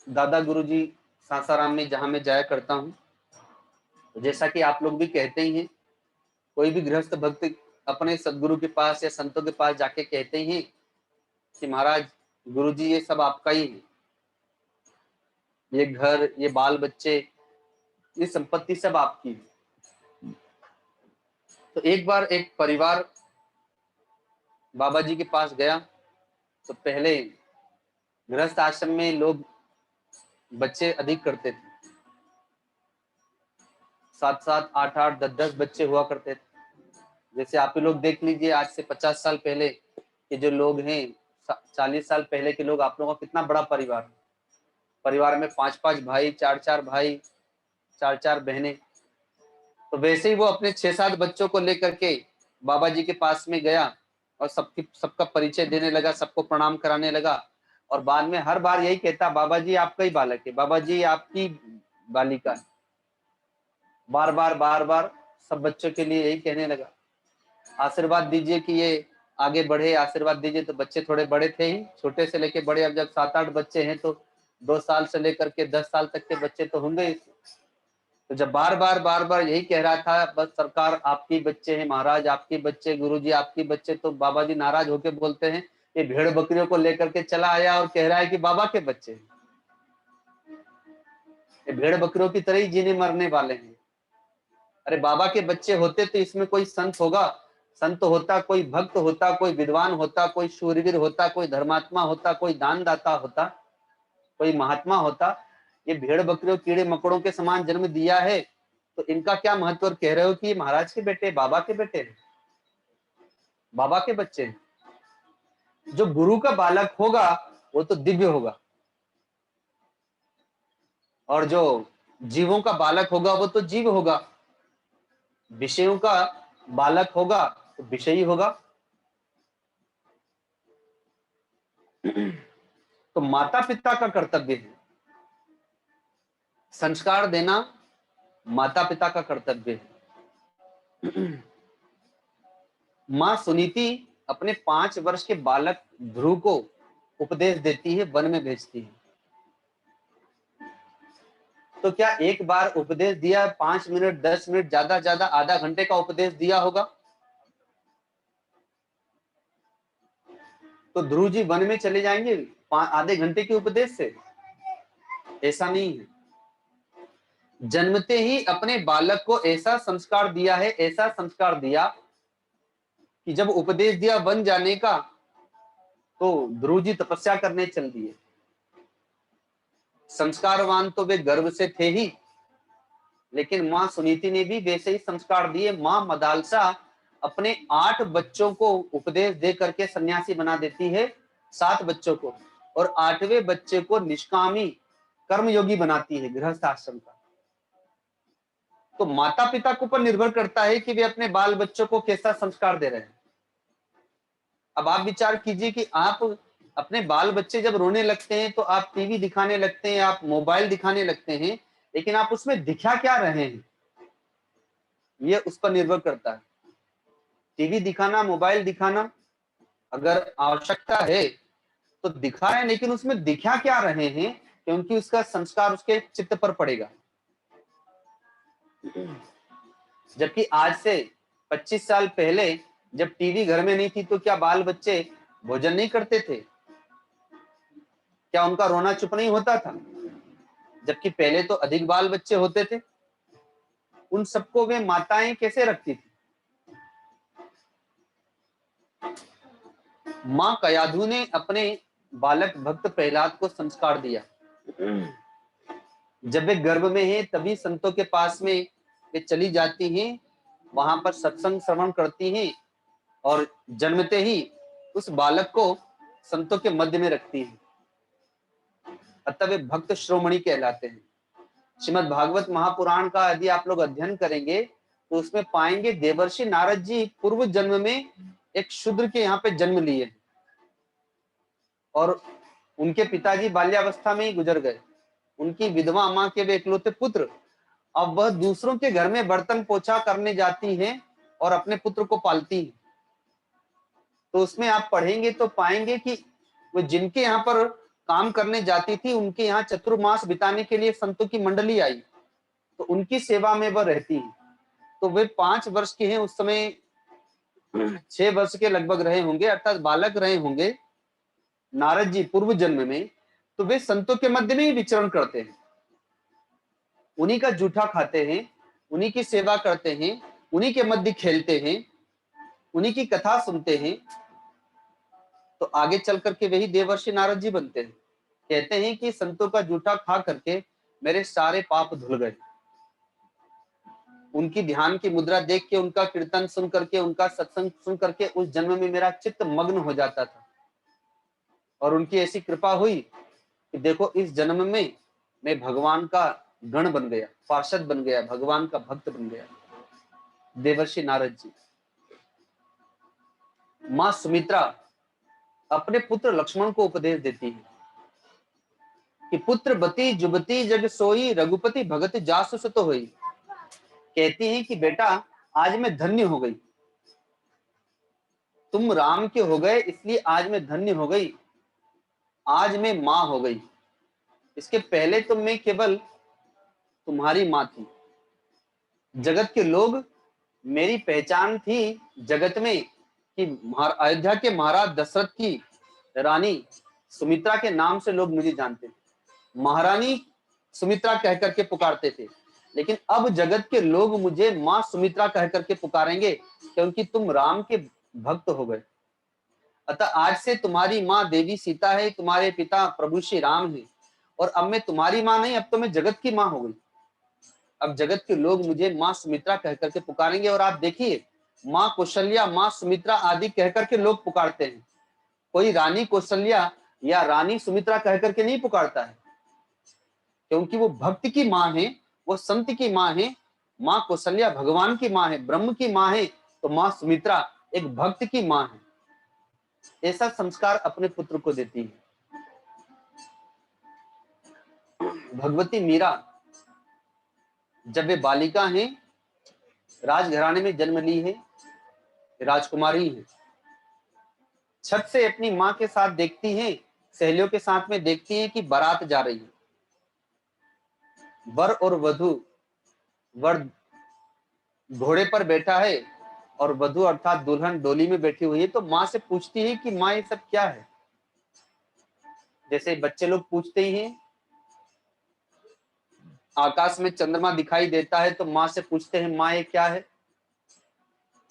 दादा गुरु जी सासाराम में जहां मैं जाया करता हूँ, जैसा कि आप लोग भी कहते ही हैं, कोई भी गृहस्थ भक्त अपने सदगुरु के पास या संतों के पास जाके कहते हैं कि महाराज गुरु जी ये सब आपका ही है, ये घर, ये बाल बच्चे, ये संपत्ति सब आपकी है। तो एक बार एक परिवार बाबा जी के पास गया, तो पहले गृहस्थ आश्रम में लोग बच्चे अधिक करते थे, 7-7, 8-8, 10-10 बच्चे हुआ करते थे। जैसे आप ही लोग देख लीजिए, आज से 50 साल पहले के जो लोग हैं, 40 साल पहले के लोग, आप लोगों का कितना बड़ा परिवार, परिवार में 5-5 भाई, 4-4 भाई, 4-4 बहनें। तो वैसे ही वो अपने 6-7 बच्चों को लेकर के बाबा जी के पास में गया और सबका परिचय देने लगा, सबको प्रणाम कराने लगा, और बाद में हर बार यही कहता, बाबा जी आपका ही बालक है, बाबा जी आपकी बालिका है। बार बार सब बच्चों के लिए यही कहने लगा, आशीर्वाद दीजिए कि ये आगे बढ़े, आशीर्वाद दीजिए। तो बच्चे थोड़े बड़े थे ही, छोटे से लेके बड़े, अब जब 7-8 बच्चे हैं तो 2 साल से लेकर के 10 साल तक के बच्चे तो होंगे। तो जब बार बार यही कह रहा था, बस सरकार आपके बच्चे हैं, महाराज आपके बच्चे, गुरुजी आपके बच्चे, तो बाबा जी नाराज होके बोलते हैं, ये भेड़ बकरियों को लेकर के चला आया और कह रहा है कि बाबा के बच्चे हैं, ये भेड़ बकरियों की तरह ही जीने मरने वाले हैं। अरे बाबा के बच्चे होते तो इसमें कोई संत होगा, संत होता, कोई भक्त होता, कोई विद्वान होता, कोई शूरवीर होता, कोई धर्मात्मा होता, कोई दानदाता होता, कोई महात्मा होता। ये भेड़ बकरियों कीड़े मकोड़ों के समान जन्म दिया है, तो इनका क्या महत्व कह रहे हो कि ये महाराज के बेटे, बाबा के बेटे, बाबा के बच्चे। जो गुरु का बालक होगा वो तो दिव्य होगा, और जो जीवों का बालक होगा वो तो जीव होगा, विषयों का बालक होगा तो विषयी होगा। तो माता पिता का कर्तव्य है, संस्कार देना माता पिता का कर्तव्य है। मां सुनीति अपने 5 वर्ष के बालक ध्रुव को उपदेश देती है, वन में भेजती है। तो क्या एक बार उपदेश दिया, 5 मिनट 10 मिनट, ज्यादा आधा घंटे का उपदेश दिया होगा? तो ध्रुव जी वन में चले जाएंगे आधे घंटे के उपदेश से? ऐसा नहीं है। जन्मते ही अपने बालक को ऐसा संस्कार दिया है, ऐसा संस्कार दिया कि जब उपदेश दिया वन जाने का, तो ध्रुव जी तपस्या करने चल दिए। संस्कारवान तो वे गर्भ से थे ही, लेकिन मां सुनीति ने भी वैसे ही संस्कार दिए। मां मदालसा अपने 8 बच्चों को उपदेश दे करके सन्यासी बना देती है, 7 बच्चों को, और 8वें बच्चे को निष्कामी कर्मयोगी बनाती है, गृहस्थ आश्रम का। तो माता पिता के ऊपर निर्भर करता है कि वे अपने बाल बच्चों को कैसा संस्कार दे रहे हैं। अब आप विचार कीजिए कि आप अपने बाल बच्चे जब रोने लगते हैं तो आप टीवी दिखाने लगते हैं, आप मोबाइल दिखाने लगते हैं, लेकिन आप उसमें दिखा क्या रहे हैं, ये उस पर निर्भर करता है। टीवी दिखाना, मोबाइल दिखाना अगर आवश्यकता है तो दिखाएं, लेकिन उसमें दिखा क्या रहे हैं, क्योंकि उसका संस्कार उसके चित्त पर पड़ेगा। जबकि आज से 25 साल पहले जब टीवी घर में नहीं थी तो क्या बाल बच्चे भोजन नहीं करते थे? क्या उनका रोना चुप नहीं होता था? जबकि पहले तो अधिक बाल बच्चे होते थे। उन सबको वे माताएं कैसे रखती थी। मां कयाधु ने अपने बालक भक्त प्रहलाद को संस्कार दिया। जब वे गर्भ में हैं तभी संतों के पास में वे चली जाती हैं, वहां पर सत्संग श्रवण करती हैं और जन्मते ही उस बालक को संतों के मध्य में रखती हैं। अतः वे भक्त श्रोमणी कहलाते हैं। श्रीमद् भागवत महापुराण का यदि आप लोग अध्ययन करेंगे तो उसमें पाएंगे देवर्षि नारद जी पूर्व जन्म में एक शूद्र के यहाँ पे जन्म लिए और उनके पिताजी बाल्यावस्था में ही गुजर गए। उनकी विधवा मां के वे इकलौते पुत्र, अब वह दूसरों के घर में बर्तन पोछा करने जाती हैं और अपने पुत्र को पालती हैं। तो उसमें आप पढ़ेंगे तो पाएंगे कि वो जिनके यहाँ पर काम करने जाती थी उनके यहाँ चतुर्मास बिताने के लिए संतों की मंडली आई, तो उनकी सेवा में वह रहती है। तो वे 5 वर्ष के हैं उस समय, 6 वर्ष के लगभग रहे होंगे, अर्थात बालक रहे होंगे नारद जी पूर्व जन्म में। तो वे संतों के मध्य में ही विचरण करते हैं, उन्हीं का जूठा खाते हैं, उन्हीं की सेवा करते हैं, उन्हीं के मध्य खेलते हैं, उन्हीं की कथा सुनते हैं। तो आगे चल करके वही देवर्षि नारद जी बनते हैं। कहते हैं कि संतों का जूठा खा करके मेरे सारे पाप धुल गए। उनकी ध्यान की मुद्रा देख के, उनका कीर्तन सुन करके, उनका सत्संग सुन करके उस जन्म में मेरा चित्त मग्न हो जाता था। और उनकी ऐसी कृपा हुई कि देखो इस जन्म में मैं भगवान का गण बन गया, पार्षद बन गया, भगवान का भक्त बन गया। देवर्षि नारद जी। मां सुमित्रा अपने पुत्र लक्ष्मण को उपदेश देती है कि पुत्र बती जुबती जग सोई, रघुपति भगत जासु सत होई। कहती है कि बेटा आज मैं धन्य हो गई, तुम राम के हो गए इसलिए आज मैं धन्य हो गई, आज मैं मां हो गई। इसके पहले तो मैं केवल तुम्हारी मां थी। जगत के लोग, मेरी पहचान थी जगत में कि अयोध्या के महाराज दशरथ की रानी सुमित्रा के नाम से लोग मुझे जानते थे, महारानी सुमित्रा कह करके पुकारते थे। लेकिन अब जगत के लोग मुझे मां सुमित्रा कह करके पुकारेंगे क्योंकि तुम राम के भक्त हो गए। अतः आज से तुम्हारी मां देवी सीता है, तुम्हारे पिता प्रभु श्री राम है, और अब मैं तुम्हारी मां नहीं, अब तो मैं जगत की मां हो गई। अब जगत के लोग मुझे मां सुमित्रा कह करके पुकारेंगे। और आप देखिए मां कौशल्या, मां सुमित्रा आदि कह करके लोग पुकारते हैं। कोई रानी कौशल्या या रानी सुमित्रा कह करके नहीं पुकारता है, क्योंकि वो भक्त की मां है, वो संत की मां है। मां कौशल्या भगवान की मां है, ब्रह्म की मां है, तो मां सुमित्रा एक भक्त की मां है। ऐसा संस्कार अपने पुत्र को देती है। भगवती मीरा जब वे बालिका हैं, राजघराने में जन्म ली है, राजकुमारी है, छत से अपनी मां के साथ देखती हैं, सहेलियों के साथ में देखती हैं कि बारात जा रही है। वर और वधु, वर घोड़े पर बैठा है और वधु अर्थात दुल्हन डोली में बैठी हुई है। तो मां से पूछती है कि मां ये सब क्या है। जैसे बच्चे लोग पूछते ही हैं, आकाश में चंद्रमा दिखाई देता है तो मां से पूछते हैं मां ये क्या है,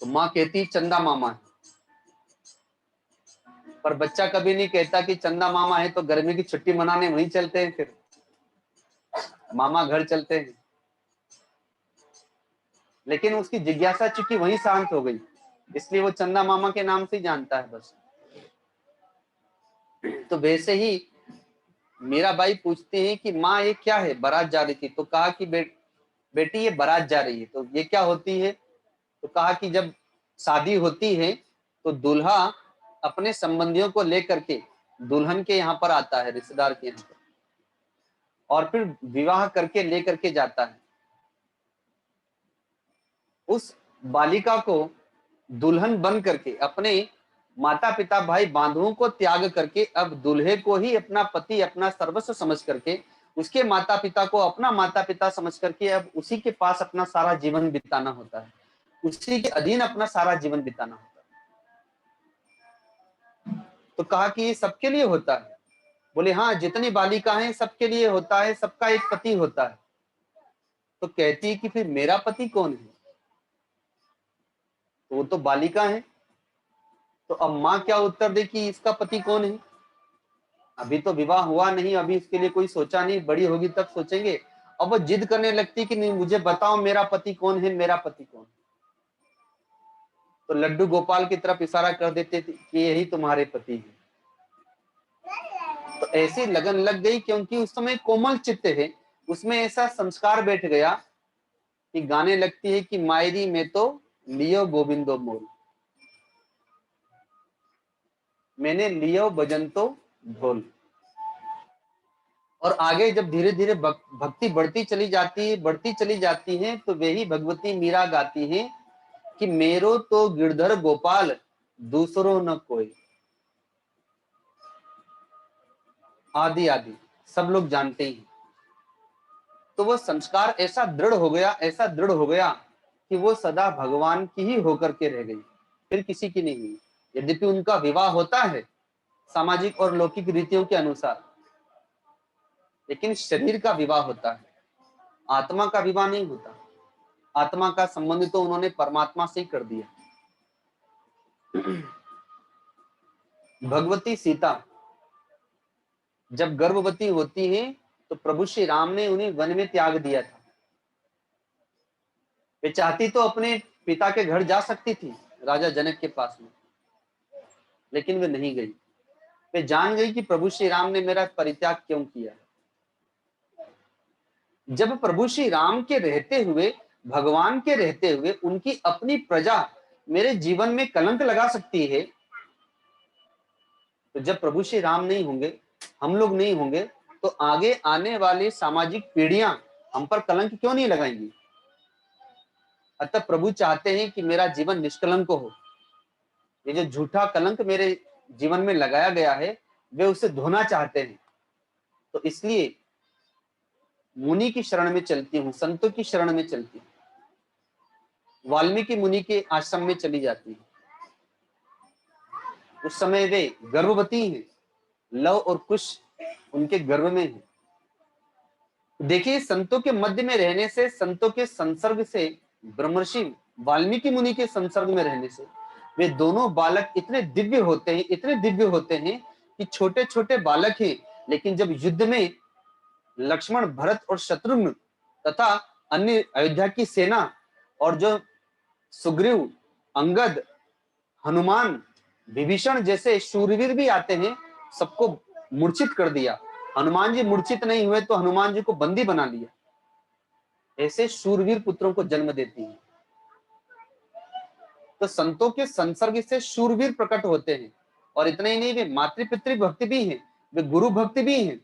तो मां कहती है चंदा मामा है। पर बच्चा कभी नहीं कहता कि चंदा मामा है तो गर्मी की छुट्टी मनाने वहीं चलते हैं, फिर मामा घर चलते हैं। लेकिन उसकी जिज्ञासा चूंकि वहीं शांत हो गई, इसलिए वो चंदा मामा के नाम से ही जानता है बस। तो वैसे ही मीरा बाई पूछती है कि माँ ये क्या है, बारात जा रही थी। तो कहा कि बेटी ये बारात जा रही है। तो ये क्या होती है, तो कहा कि जब शादी होती है तो दूल्हा अपने संबंधियों को लेकर के दुल्हन के यहाँ पर आता है, रिश्तेदार के यहाँ पर, और फिर विवाह करके लेकर के जाता है। उस बालिका को दुल्हन बन करके अपने माता पिता भाई बांधुओं को त्याग करके अब दूल्हे को ही अपना पति, अपना सर्वस्व समझ करके, उसके माता पिता को अपना माता पिता समझ करके अब उसी के पास अपना सारा जीवन बिताना होता है, उसी के अधीन अपना सारा जीवन बिताना होता है। तो कहा कि ये सबके लिए होता है। बोले हाँ, जितनी बालिका हैं सबके लिए होता है, सबका एक पति होता है। तो कहती है कि फिर मेरा पति कौन है? तो वो तो बालिका है। तो अब माँ क्या उत्तर दे कि इसका पति कौन है? अभी तो विवाह हुआ नहीं, अभी इसके लिए कोई सोचा नहीं, बड़ी होगी तब सोचेंगे। अब वो जिद करने लगती कि नहीं, मुझे बताओ मेरा पति कौन है, मेरा पति कौन है। तो लड्डू गोपाल की तरफ इशारा कर देते थे कि यही तुम्हारे पति है। तो ऐसी लगन लग गई, क्योंकि उस समय कोमल चित्त है, उसमें ऐसा संस्कार बैठ गया कि गाने लगती है कि मायरी में तो लियो गोविंदो मोल, मैंने लियो बजंतो ढोल। और आगे जब धीरे धीरे भक्ति बढ़ती चली जाती है, तो वही भगवती मीरा गाती है कि मेरो तो गिरधर गोपाल दूसरो न कोई। आदि आदि सब लोग जानते ही। तो वो संस्कार ऐसा दृढ़ हो गया कि वो सदा भगवान की ही होकर के रह गई, फिर किसी की नहीं हुई। यद्यपि उनका विवाह होता है सामाजिक और लौकिक रीतियों के अनुसार, लेकिन शरीर का विवाह होता है, आत्मा का विवाह नहीं होता। आत्मा का संबंध तो उन्होंने परमात्मा से ही कर दिया। भगवती सीता जब गर्भवती होती है तो प्रभु श्री राम ने उन्हें वन में त्याग दिया था। वे चाहती तो अपने पिता के घर जा सकती थी, राजा जनक के पास में, लेकिन वे नहीं गई। वे जान गई कि प्रभु श्री राम ने मेरा परित्याग क्यों किया। जब प्रभु श्री राम के रहते हुए, भगवान के रहते हुए, उनकी अपनी प्रजा मेरे जीवन में कलंक लगा सकती है, तो जब प्रभु श्री राम नहीं होंगे, हम लोग नहीं होंगे, तो आगे आने वाली सामाजिक पीढ़ियां हम पर कलंक क्यों नहीं लगाएंगी? अतः प्रभु चाहते हैं कि मेरा जीवन निष्कलंक हो। ये जो झूठा कलंक मेरे जीवन में लगाया गया है, वे उसे धोना चाहते हैं। तो इसलिए मुनि की शरण में चलती हूँ, संतों की शरण में चलती हूँ। वाल्मीकि मुनि के आश्रम में चली जाती है। उस समय वे गर्भवती हैं, लव और कुश उनके गर्भ में है। देखिए, संतों के मध्य में रहने से, संतों के संसर्ग से, ब्रह्मर्षि वाल्मीकि मुनि के संसर्ग में रहने से, वे दोनों बालक इतने दिव्य होते हैं कि छोटे छोटे बालक हैं, लेकिन जब युद्ध में लक्ष्मण, भरत और शत्रुघ्न तथा अन्य अयोध्या की सेना और जो सुग्रीव, अंगद, हनुमान, विभीषण जैसे शूरवीर भी आते हैं, सबको मूर्छित कर दिया। हनुमान जी मूर्छित नहीं हुए तो हनुमान जी को बंदी बना लिया। ऐसे शूरवीर पुत्रों को जन्म देती है। तो संतों के संसर्ग से शूरवीर प्रकट होते हैं। और इतना ही नहीं, वे मातृ-पितृ भक्त भी हैं, वे गुरु भक्त भी हैं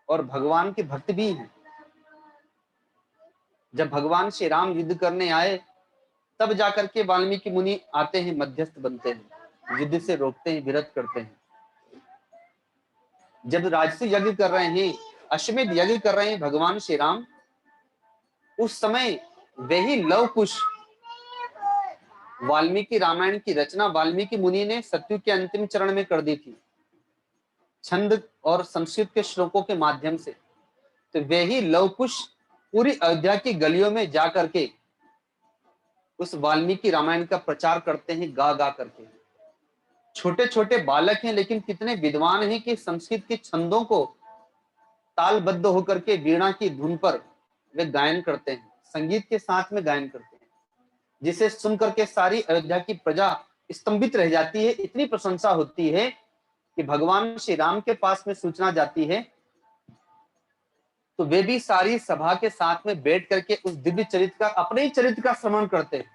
और भगवान के भक्त भी हैं। जब भगवान श्री राम युद्ध करने आए, तब जाकर के वाल्मीकि मुनि आते हैं, मध्यस्थ बनते हैं, युद्ध से रोकते हैं, विरत करते हैं। जब राजसी यज्ञ कर रहे हैं, अश्वमेध यज्ञ कर रहे हैं भगवान श्री राम, उस समय वही लव कुश, वाल्मीकि रामायण की रचना वाल्मीकि मुनि ने सत्यु के अंतिम चरण में कर दी थी, छंद और संस्कृत के श्लोकों के माध्यम से। तो वही लव कुश पूरी अयोध्या की गलियों में जाकर के उस वाल्मीकि रामायण का प्रचार करते हैं, गा गा करके। छोटे छोटे बालक हैं, लेकिन कितने विद्वान हैं कि संस्कृत के छंदों को तालबद्ध होकर के वीणा की धुन पर वे गायन करते हैं, संगीत के साथ में गायन करते हैं, जिसे सुनकर के सारी अयोध्या की प्रजा स्तंभित रह जाती है। इतनी प्रशंसा होती है कि भगवान श्री राम के पास में सूचना जाती है, तो वे भी सारी सभा के साथ में बैठ करके उस दिव्य चरित्र का, अपने ही चरित्र का श्रवण करते हैं।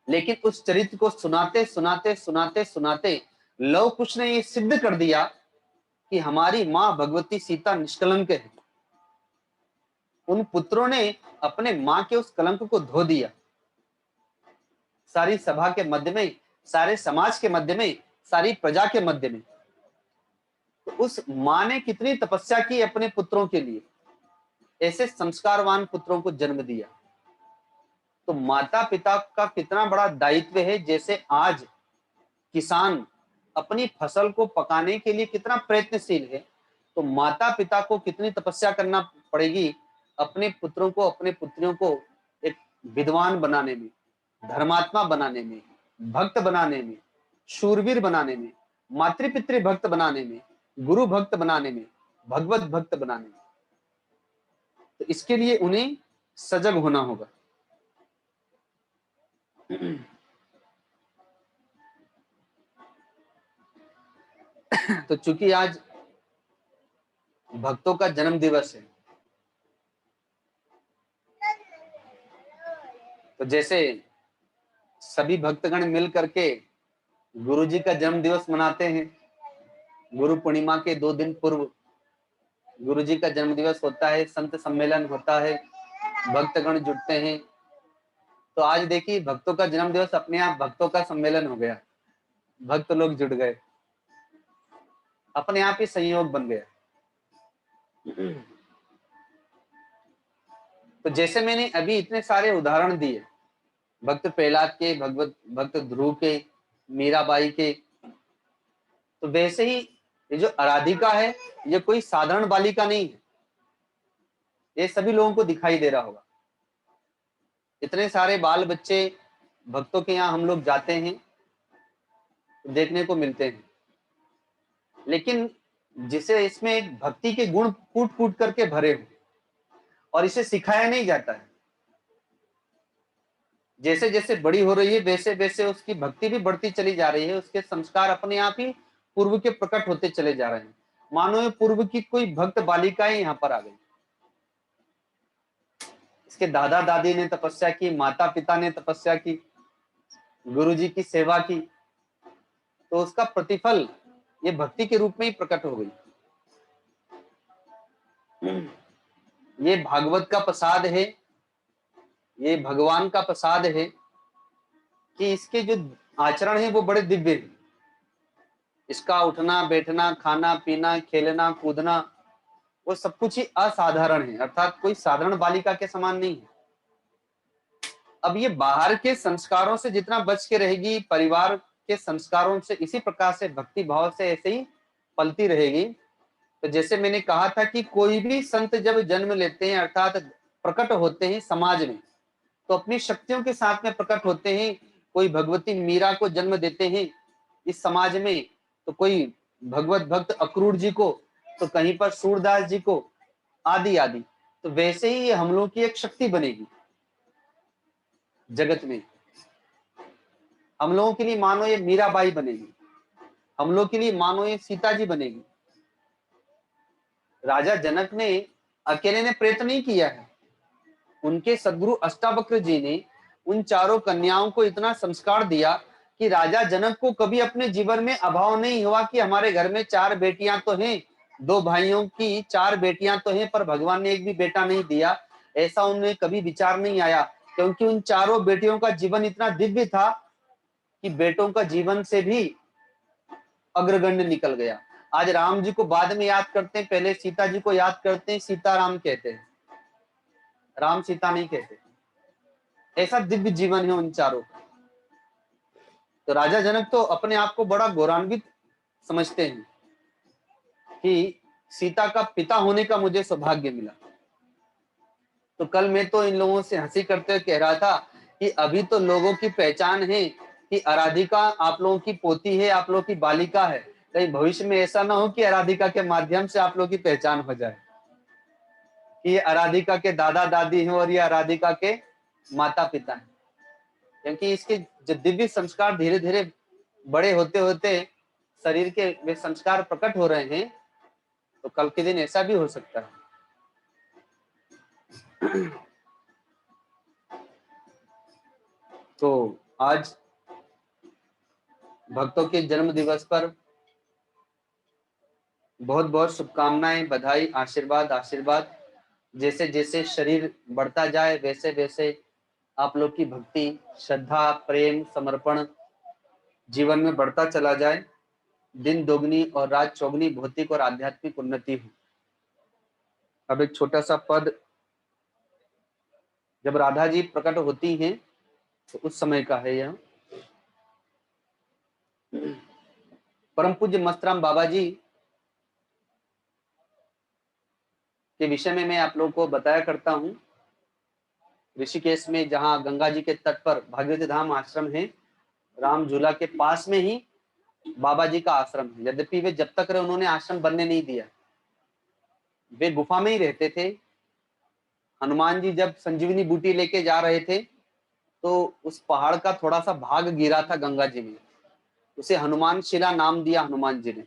लेकिन उस चरित्र को सुनाते लव कुश ने ये सिद्ध कर दिया कि हमारी मां भगवती सीता निष्कलंक है। उन पुत्रों ने अपने मां के उस कलंक को धो दिया। सारी सभा के मध्य में, सारे समाज के मध्य में, सारी प्रजा के मध्य में। तो उस मां ने कितनी तपस्या की अपने पुत्रों के लिए, ऐसे संस्कारवान पुत्रों को जन्म दिया। तो माता पिता का कितना बड़ा दायित्व है। जैसे आज किसान अपनी फसल को पकाने के लिए कितना प्रयत्नशील है, तो माता पिता को कितनी तपस्या करना पड़ेगी अपने पुत्रों को, अपने पुत्रियों को एक विद्वान बनाने में, धर्मात्मा बनाने में, भक्त बनाने में, शूरवीर बनाने में, मातृपितृ भक्त बनाने में, गुरु भक्त बनाने में, भगवत भक्त बनाने में। तो इसके लिए उन्हें सजग होना होगा। तो चूंकि आज भक्तों का जन्म दिवस है, तो जैसे सभी भक्तगण मिल करके गुरु जी का जन्म दिवस मनाते हैं, गुरु पूर्णिमा के 2 दिन पूर्व गुरु जी का जन्म दिवस होता है, संत सम्मेलन होता है, भक्तगण जुटते हैं। तो आज देखिए भक्तों का जन्म दिवस अपने आप भक्तों का सम्मेलन हो गया, भक्त लोग जुट गए, अपने आप ही संयोग बन गया। तो जैसे मैंने अभी इतने सारे उदाहरण दिए, भक्त प्रहलाद के, भक्त ध्रुव के, मीराबाई के, तो वैसे ही ये जो आराधिका है, ये कोई साधारण बालिका नहीं है। ये सभी लोगों को दिखाई दे रहा होगा। इतने सारे बाल बच्चे भक्तों के यहाँ हम लोग जाते हैं, देखने को मिलते हैं, लेकिन जिसे इसमें एक भक्ति के गुण कूट कूट करके भरे हो और इसे सिखाया नहीं जाता है। जैसे जैसे बड़ी हो रही है वैसे वैसे उसकी भक्ति भी बढ़ती चली जा रही है, उसके संस्कार अपने आप ही पूर्व के प्रकट होते चले जा रहे हैं। मानो ये पूर्व की कोई भक्त बालिकाएं यहाँ पर आ गई। इसके दादा दादी ने तपस्या की, माता पिता ने तपस्या की, गुरु जी की सेवा की, तो उसका प्रतिफल ये भक्ति के रूप में ही प्रकट हो गई। ये भागवत का प्रसाद है, ये भगवान का प्रसाद है कि इसके जो आचरण है वो बड़े दिव्य है। इसका उठना बैठना, खाना पीना, खेलना कूदना, वो सब कुछ ही असाधारण है, अर्थात कोई साधारण बालिका के समान नहीं है। अब ये बाहर के संस्कारों से जितना बच के रहेगी, परिवार के संस्कारों से इसी प्रकार से भक्ति भाव से ऐसे ही पलती रहेगी। तो जैसे मैंने कहा था कि कोई भी संत जब जन्म लेते हैं, अर्थात प्रकट होते हैं समाज में, तो अपनी शक्तियों के साथ में प्रकट होते हैं। कोई भगवती मीरा को जन्म देते हैं इस समाज में, तो कोई भगवत भक्त अक्रूर जी को, तो कहीं पर सूरदास जी को, आदि आदि। तो वैसे ही ये हम लोग की एक शक्ति बनेगी जगत में। हम लोगों के लिए मानो ये मीराबाई बनेगी, हम लोग के लिए मानो ये सीता जी बनेगी। राजा जनक ने अकेले ने प्रयत्न नहीं किया है, उनके सदगुरु अष्टावक्र जी ने उन चारों कन्याओं को इतना संस्कार दिया कि राजा जनक को कभी अपने जीवन में अभाव नहीं हुआ कि हमारे घर में 4 बेटियां तो हैं, 2 भाइयों की 4 बेटियां तो हैं, पर भगवान ने एक भी बेटा नहीं दिया। ऐसा उन्हें कभी विचार नहीं आया, क्योंकि उन चारों बेटियों का जीवन इतना दिव्य था कि बेटों का जीवन से भी अग्रगण्य निकल गया। आज राम जी को बाद में याद करते हैं, पहले सीता जी को याद करते हैं, सीताराम कहते हैं, राम सीता नहीं कहते। ऐसा दिव्य जीवन है उन चारों का। तो राजा जनक तो अपने आप को बड़ा गौरवान्वित समझते हैं कि सीता का पिता होने का मुझे सौभाग्य मिला। तो कल मैं तो इन लोगों से हंसी करते हुए कह रहा था कि अभी तो लोगों की पहचान है कि आराधिका आप लोगों की पोती है, आप लोगों की बालिका है। कहीं भविष्य में ऐसा ना हो कि आराधिका के माध्यम से आप लोगों की पहचान हो जाए कि ये आराधिका के दादा दादी हैं और ये आराधिका के माता पिता हैं। क्योंकि इसके जो दिव्य संस्कार धीरे धीरे बड़े होते होते शरीर के वे संस्कार प्रकट हो रहे हैं, तो कल के दिन ऐसा भी हो सकता है। तो आज भक्तों के जन्म दिवस पर बहुत बहुत शुभकामनाएं, बधाई, आशीर्वाद आशीर्वाद। जैसे जैसे शरीर बढ़ता जाए वैसे वैसे आप लोग की भक्ति, श्रद्धा, प्रेम, समर्पण जीवन में बढ़ता चला जाए। दिन दोगुनी और रात चौगुनी भौतिक और आध्यात्मिक उन्नति हो। अब एक छोटा सा पद जब राधा जी प्रकट होती हैं तो उस समय का है यह। परम पूज्य मस्तराम बाबा जी के विषय में मैं आप लोगों को बताया करता हूँ। ऋषिकेश में जहाँ गंगा जी के तट पर भागीरथी धाम आश्रम है, राम झूला के पास में ही बाबा जी का आश्रम है। यद्यपि वे जब तक रहे उन्होंने आश्रम बनने नहीं दिया, वे गुफा में ही रहते थे। हनुमान जी जब संजीवनी बूटी लेके जा रहे थे तो उस पहाड़ का थोड़ा सा भाग गिरा था गंगा जी में, उसे हनुमान शिला नाम दिया हनुमान जी ने।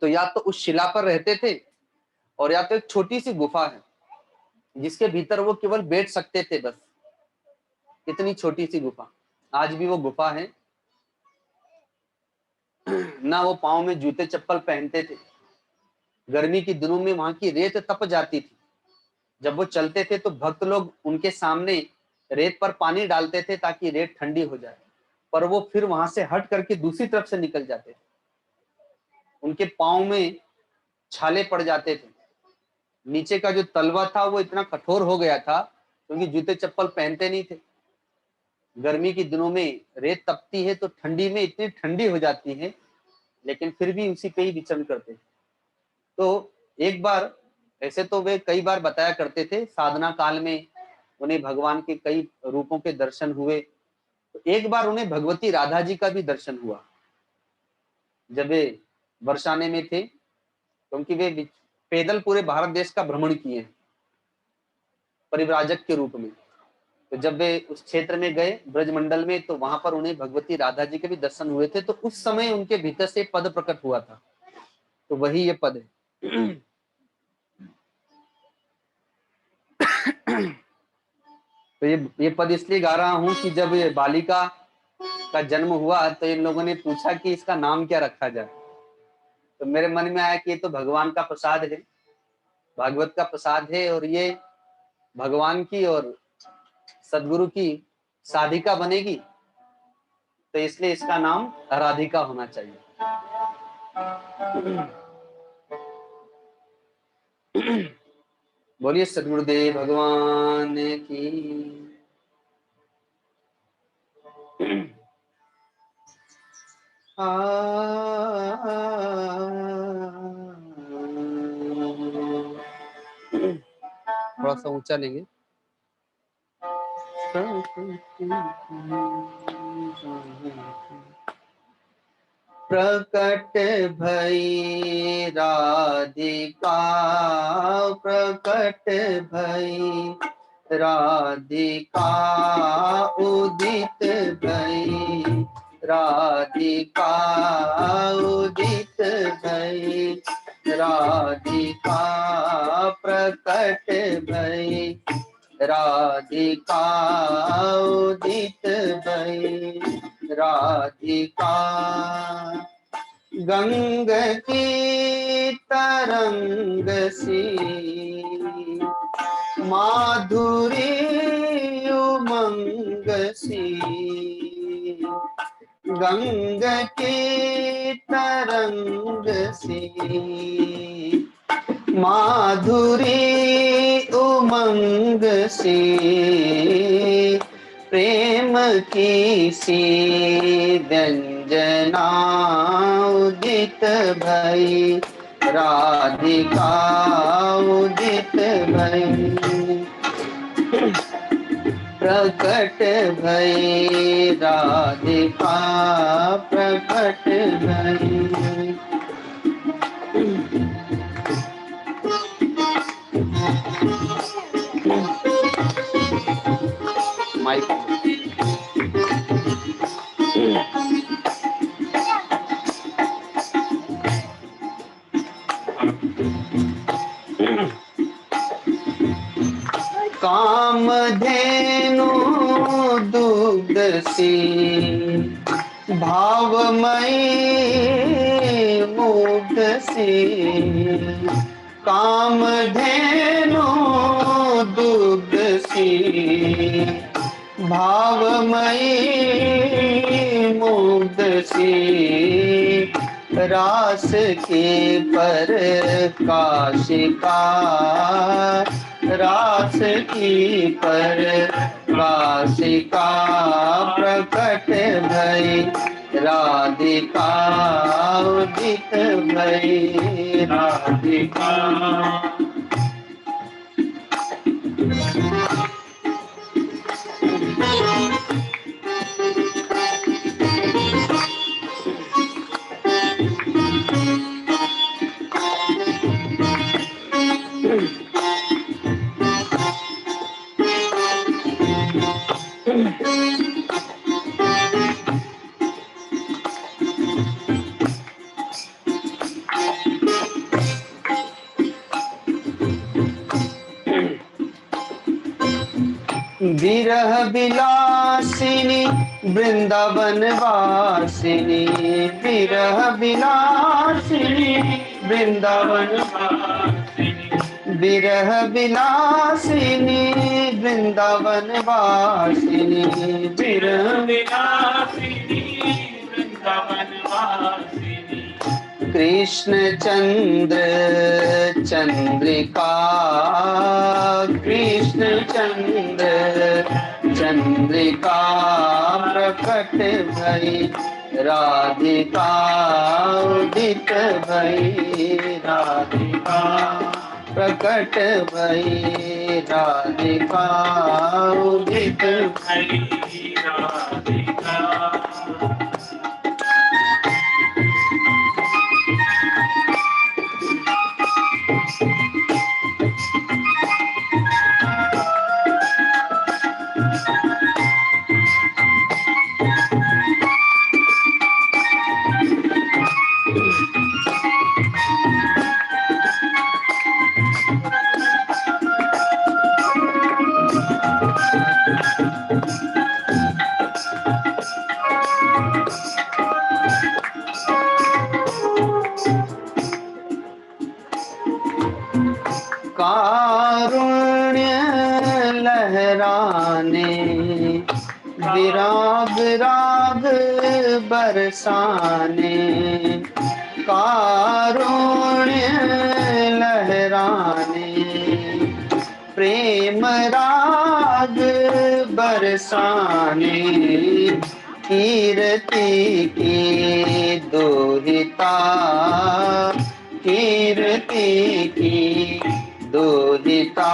तो या तो उस शिला पर रहते थे और या तो एक छोटी सी गुफा है जिसके भीतर वो केवल बैठ सकते थे, बस इतनी छोटी सी गुफा। आज भी वो गुफा है। ना वो पाँव में जूते चप्पल पहनते थे। गर्मी के दिनों में वहां की रेत तप जाती थी। जब वो चलते थे तो भक्त लोग उनके सामने रेत पर पानी डालते थे ताकि रेत ठंडी हो जाए, पर वो फिर वहां से हट करके दूसरी तरफ से निकल जाते थे। उनके पाँव में छाले पड़ जाते थे। नीचे का जो तलवा था वो इतना कठोर हो गया था क्योंकि जूते चप्पल पहनते नहीं थे। गर्मी के दिनों में रेत तपती है तो ठंडी में इतनी ठंडी हो जाती है, लेकिन फिर भी उसी पे ही विचरण करते थे। तो एक बार, ऐसे तो वे कई बार बताया करते थे, साधना काल में उन्हें भगवान के कई रूपों के दर्शन हुए। तो एक बार उन्हें भगवती राधा जी का भी दर्शन हुआ जब वे बरसाने में थे, क्योंकि वे पैदल पूरे भारत देश का भ्रमण किए परिव्राजक के रूप में। तो जब वे उस क्षेत्र में गए ब्रजमंडल में, तो वहां पर उन्हें भगवती राधा जी के भी दर्शन हुए थे। तो उस समय उनके भीतर से पद प्रकट हुआ था, तो वही ये पद है। तो ये पद इसलिए गा रहा हूं कि जब ये बालिका का जन्म हुआ तो इन लोगों ने पूछा कि इसका नाम क्या रखा जाए। तो मेरे मन में आया कि ये तो भगवान का प्रसाद है, भागवत का प्रसाद है, और ये भगवान की और सदगुरु की साधिका बनेगी, तो इसलिए इसका नाम राधिका होना चाहिए। बोलिए सदगुरुदेव भगवान की। थोड़ा सा ऊंचा लेंगे। प्रकट भई राधिका, प्रकट भई राधिका, उदित भई राधिका, उदित भई राधिका, प्रकट भई राधिका, उदित भई राधिका। गंग की तरंग सी, माधुरी उमंग सी, गंग की तरंग सी, माधुरी उमंग सी, प्रेम की सी व्यंजना, उदित भई राधिका, उदित भई, प्रकट भई राधिका, प्रकट भई। माइक कामधेनु दुग्ध सी, भावमयी मुग्ध सी, कामधेनु दुग्ध सी, भावमयी मुग्ध सी, रास के पर काशिका, रास की पर काशिका, प्रकट भई राधिका उदित भई, राधिका। विरह विलासिनी वृंदावन वासिनी, विरह विलासिनी वृंदावन वासिनी, विरह विलासिनी वृंदावन वासिनी, विरह विलासिनी वृंदावन वासिनी। कृष्ण चंद्र चंद्रिका, कृष्ण चंद्र चंद्रिका प्रकट भई, राधिका उदित भई, राधिका प्रकट भई, राधिका उदित भई, राधिका। कारुण्य लहराने, विराग राग बरसाने, कारुण्य लहराने, प्रेम राग बरसाने, कीर्ति की दोहिता, कीर्ति की दोहिता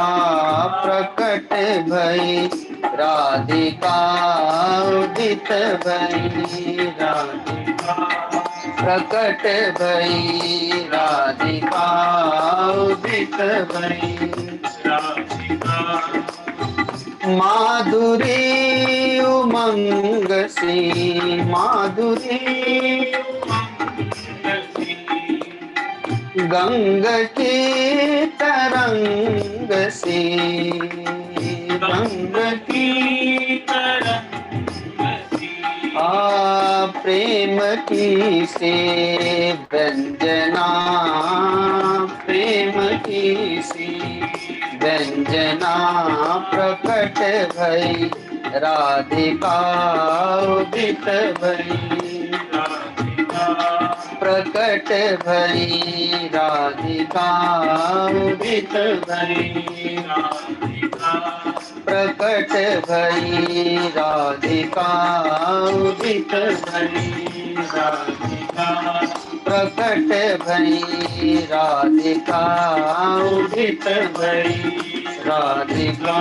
प्रकट भई, राधिका उदित भई, राधिका प्रकट भई, राधिका उदित भई, राधिका। माधुरी उमंग सी, माधुरी गंग की तरंग सी, गंग की तरंग सी। प्रेम की से व्यंजना, प्रेम की सी व्यंजना प्रकट भई, राधिका उदित भई, राधिका प्रकट भई, राधिका उदित भई, राधिका प्रकट भई, राधिका उदित भई, राधिका प्रकट भई, राधिका उदित भई, राधिका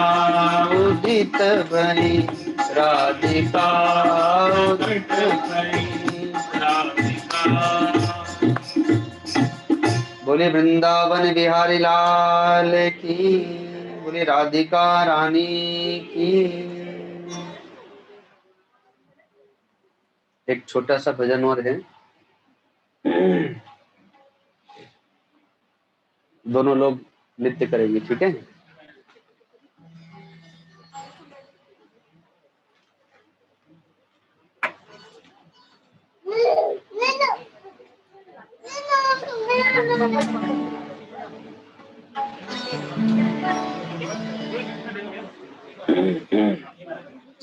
उदित भई, राधिका उदित भई, राधिका। बोले वृंदावन बिहारी लाल की, बोले राधिका रानी की। एक छोटा सा भजन और है, दोनों लोग नृत्य करेंगे, ठीक है।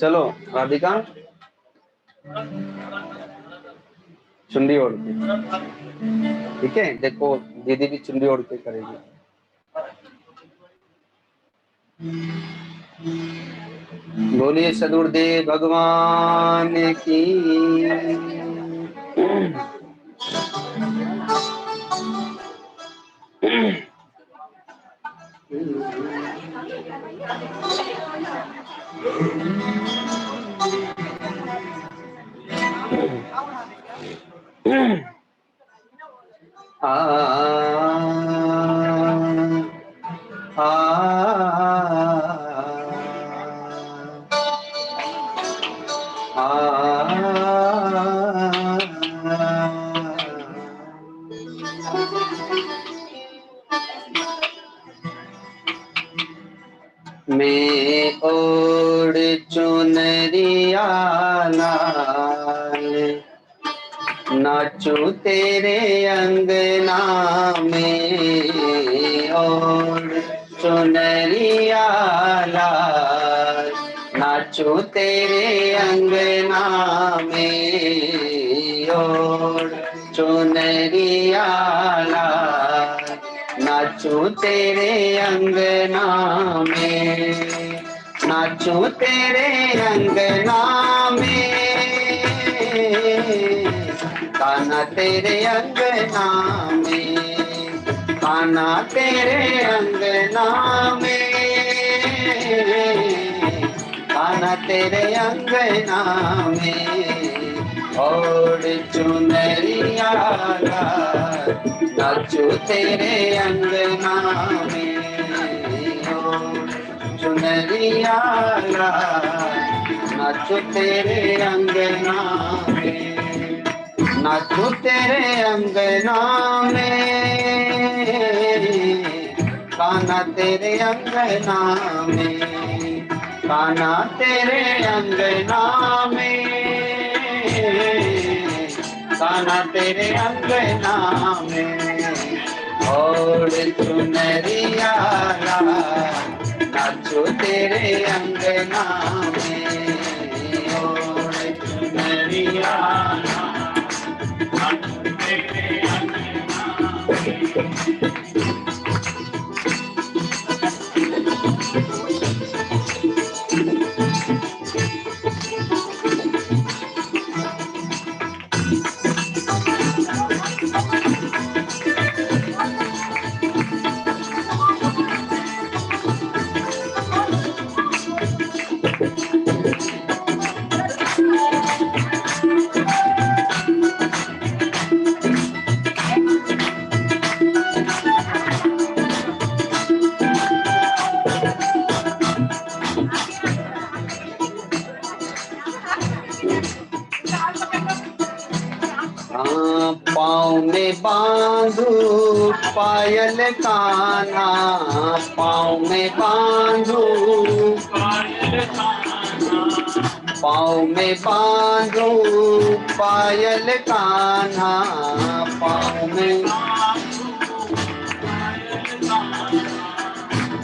चलो राधिका चुंडी ओढ़ के, ठीक है। देखो दीदी भी चुंडी ओढ़ के करेगी। बोलिए सदगुरुदेव भगवान की। मैं ओढ़ चुनरिया लाल नाचूं तेरे अंगना में, ओढ़ चुनरिया लाल नाचूं तेरे अंगना में, ओढ़ चुनरिया लाल नाचूं तेरे अंगना में, नाचूं तेरे अंगना में, कान्हा तेरे अंगना में, कान्हा तेरे अंगना में, कान्हा तेरे अंगना में, ओढ़ चुनरिया लाल नाचूं तेरे अंगना में, ओढ़ चुनरिया लाल नाचूं तेरे अंगना में, नाचूं तेरे अंगना में, कान्हा तेरे अंगना में, कान्हा तेरे अंगना में, कान्हा तेरे अंगना में, ओढ़ चुनरिया लाल नाचूं तेरे अंगना में, ओढ़ चुनरिया पाँव में बांधू पायल कान्हा, पाँव में बांधू पाँव में बांधू पायल कान्हा, पाँव में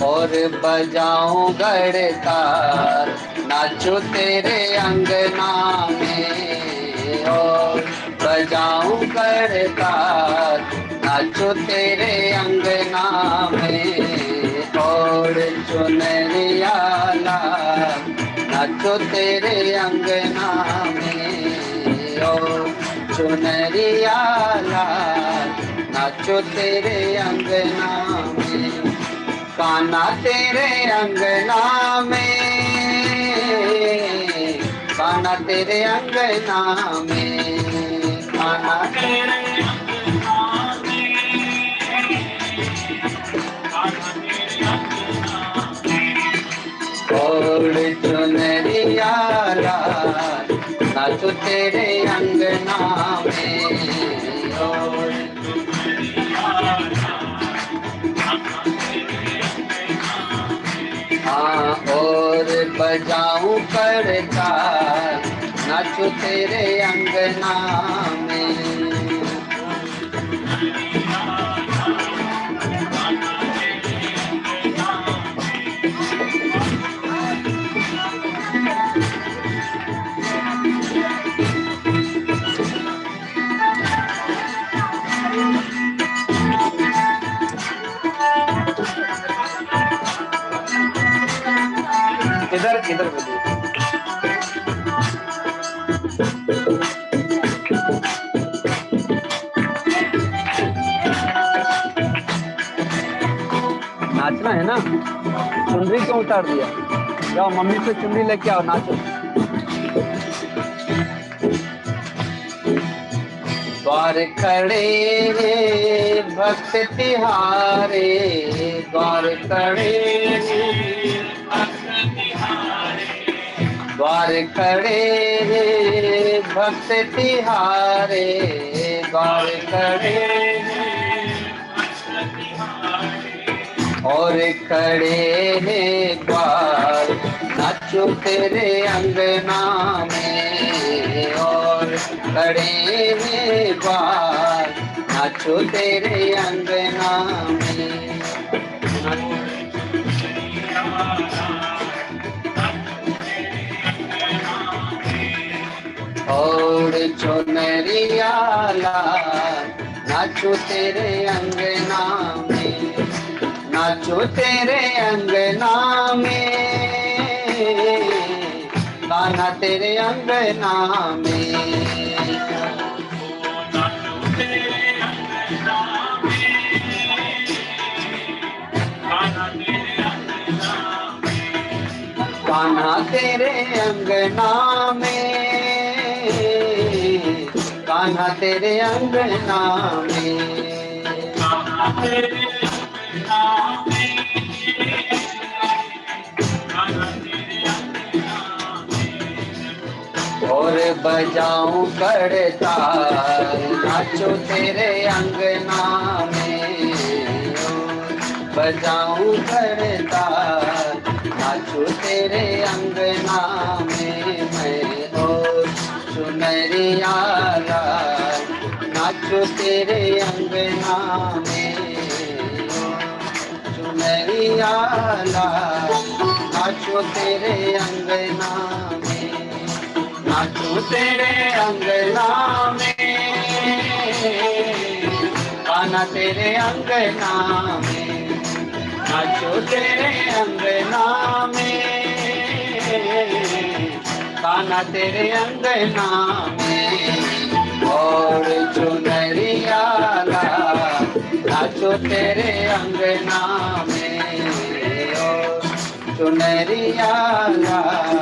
और बजाऊं गड़तार नाचूं तेरे अंगना में, और बजाऊं गड़तार नाचूं तेरे अंगना में, और चुनरिया लाल नाचूं तेरे अंगना में, और चुनरिया लाल नाचूं तेरे अंगना में, कान्हा तेरे अंगना में, कान्हा तेरे अंगना में, कान्हा तेरे अंगना में, कान्हा तेरे अंगना में, ओढ़ चुनरिया लाल नाचूं तेरे अंगना में, ओढ़ चुनरिया हाँ, और बजाऊं करताल नाचूं तेरे अंगना में, इधर इधर बोलिए। नाचना है ना, चुनरी क्यों उतार दिया? जाओ मम्मी से चुनरी लेके आओ, नाचो। द्वार खड़े हैं भक्त तिहारे, द्वार खड़े द्वार खड़े हैं भक्त तिहारे, द्वार खड़े और खड़े हैं द्वार, नाचो तेरे अंगना में, और खड़े हैं द्वार, नाचो तेरे अंगना में। और चुनरिया लाल, नाचो तेरे अंगना में, नाचो तेरे अंगना में, कान्हा तेरे अंगना में। कान्हा तेरे अंगना में, कान्हा तेरे अंगना में। और बजाऊं करताल, नाचो तेरे अंगना में, बजाऊं करताल, नाचो तेरे अंगना में। मैं और चुनरिया लाल, नाचो तेरे अंगना में, चुनरिया लाल, नाचो तेरे अंगना में, नाचो तेरे अंगना में, कान्हा तेरे अंगना में, नाचो तेरे अंगना में, कान्हा तेरे अंगना में। और चुनरिया लाल, नाचो तेरे अंगना में, और चुनरिया लाल,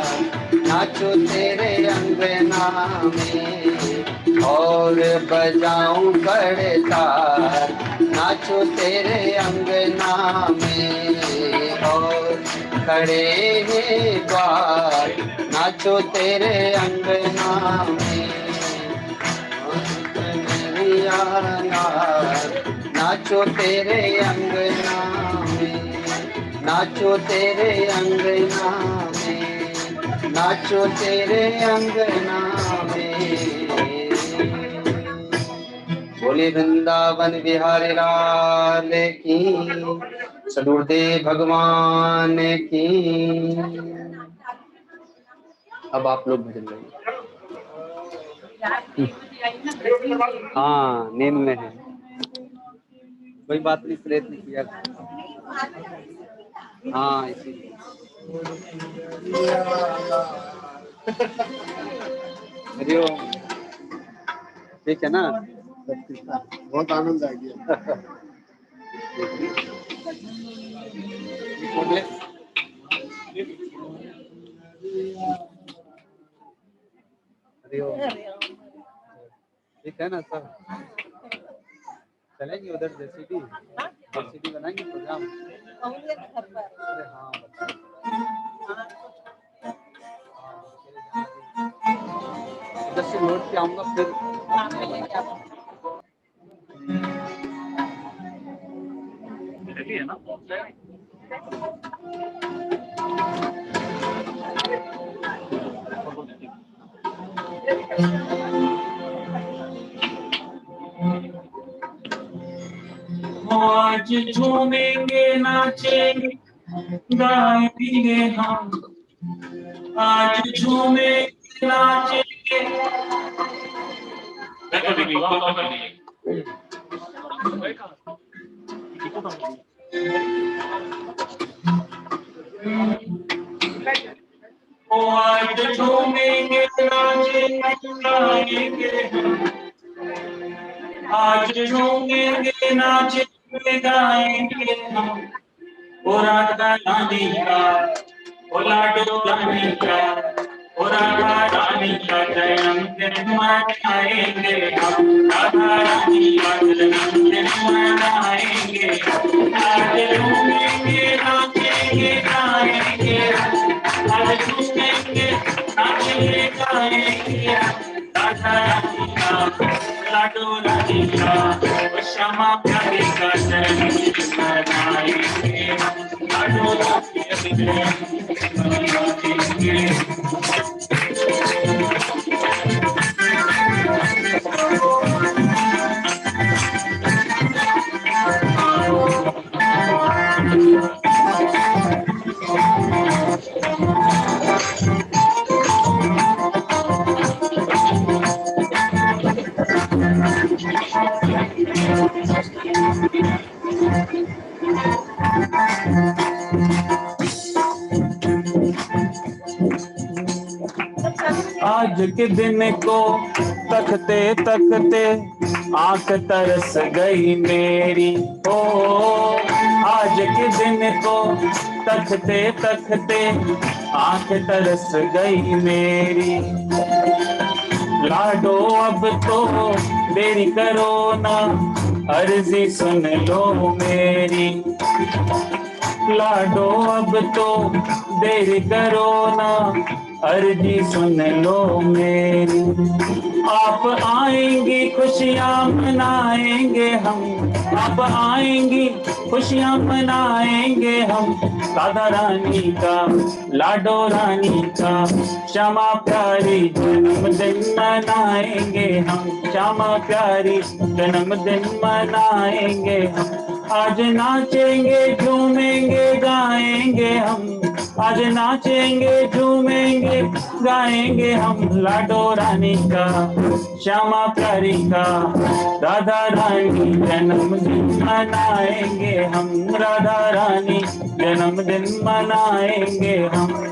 नाचो तेरे अंगना में। और बजाऊं करताल, नाचो तेरे अंगना में, और खड़े हैं द्वार, नाचो तेरे अंगना में। नाचो तेरे अंगना में, नाचो तेरे अंगना में, नाचो तेरे अंगना में। बोले वृंदावन बिहारी लाल की, सदगुरुदेव भगवान की। अब आप लोग भजन गाइए। हाँ नींद में है, कोई बात नहीं, प्रयत्न किया। हाँ इसीलिए। हरिओम, ठीक है ना? बहुत आनंद आ गया। हरिओम, ठीक है ना सर? चलेंगे उधर जेसीबी बनाएंगे प्रोग्राम। अरे हाँ उधर से लौट के आऊंगा फिर। है ना आज झूमेंगे नाचेंगे गाएंगे हम, आज झूमेंगे नाचेंगे। आज झूमेंगे नाचेंगे गाएंगे हम, आज झूमेंगे नाचेंगे गाएंगे हम, ओ राधा रानी का, ओ लाडो रानी का, ओ राधा रानी का जन्मदिन मनाएंगे हम, राधा रानी का जन्मदिन मनाएंगे, आज झूमेंगे नाचेंगे गाएंगे, आज झूमेंगे नाचेंगे गाएंगे, राधा रानी का, लाडो रानी का, ओ श्यामा प्यारी का जन्मदिन मनाएंगे, लाडो रानी का जन्मदिन मनाएंगे। आज के दिन को तकते तकते आंख तरस गई मेरी, ओ आज के दिन को तकते तकते आंख तरस गई मेरी, लाडो अब तो देरी करो ना, अर्जी सुन लो मेरी, लाडो अब तो देरी करो ना, अर्जी सुन लो मेरी, आप आएंगी खुशियाँ मनाएंगे हम, आप आएंगी खुशियाँ मनाएंगे हम, राधा रानी का, लाडो रानी का, श्यामा प्यारी जन्मदिन मनाएंगे हम, श्यामा प्यारी जन्मदिन मनाएंगे हम, आज नाचेंगे झूमेंगे गाएंगे हम, आज नाचेंगे झूमेंगे गाएंगे हम, लाडो रानी का, श्यामा प्यारी का, राधा रानी जन्मदिन मनाएंगे हम, राधा रानी जन्मदिन मनाएंगे हम।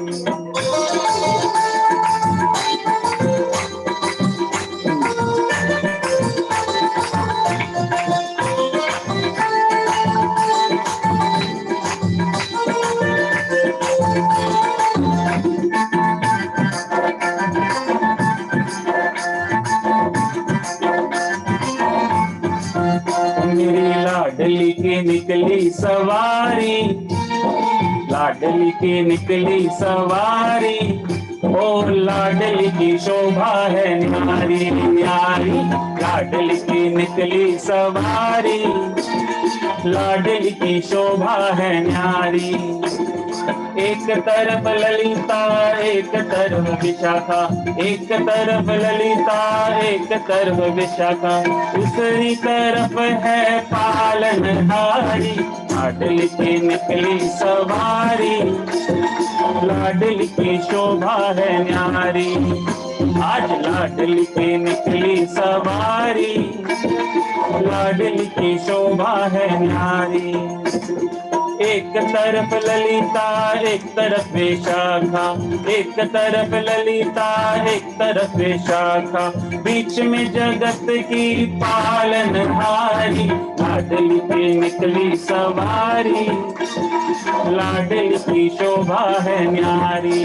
मेरी लाडली की निकली सवारी, लाडली की निकली सवारी, ओ लाडली की शोभा है न्यारी न्यारी, लाडली की निकली सवारी, लाडली की शोभा है न्यारी, एक तरफ ललिता एक तरफ विशाखा, एक तरफ ललिता एक तरफ विशाखा, दूसरी तरफ है पालनहारी, लाडली की निकली सवारी, लाडली की शोभा है न्यारी, आज लाडली की निकली सवारी, लाडली की शोभा है न्यारी, एक तरफ ललिता एक तरफ विशाखा, एक तरफ ललिता एक तरफ विशाखा, बीच में जगत की पालनहारी, लाडली की निकली सवारी, लाडली की शोभा है न्यारी।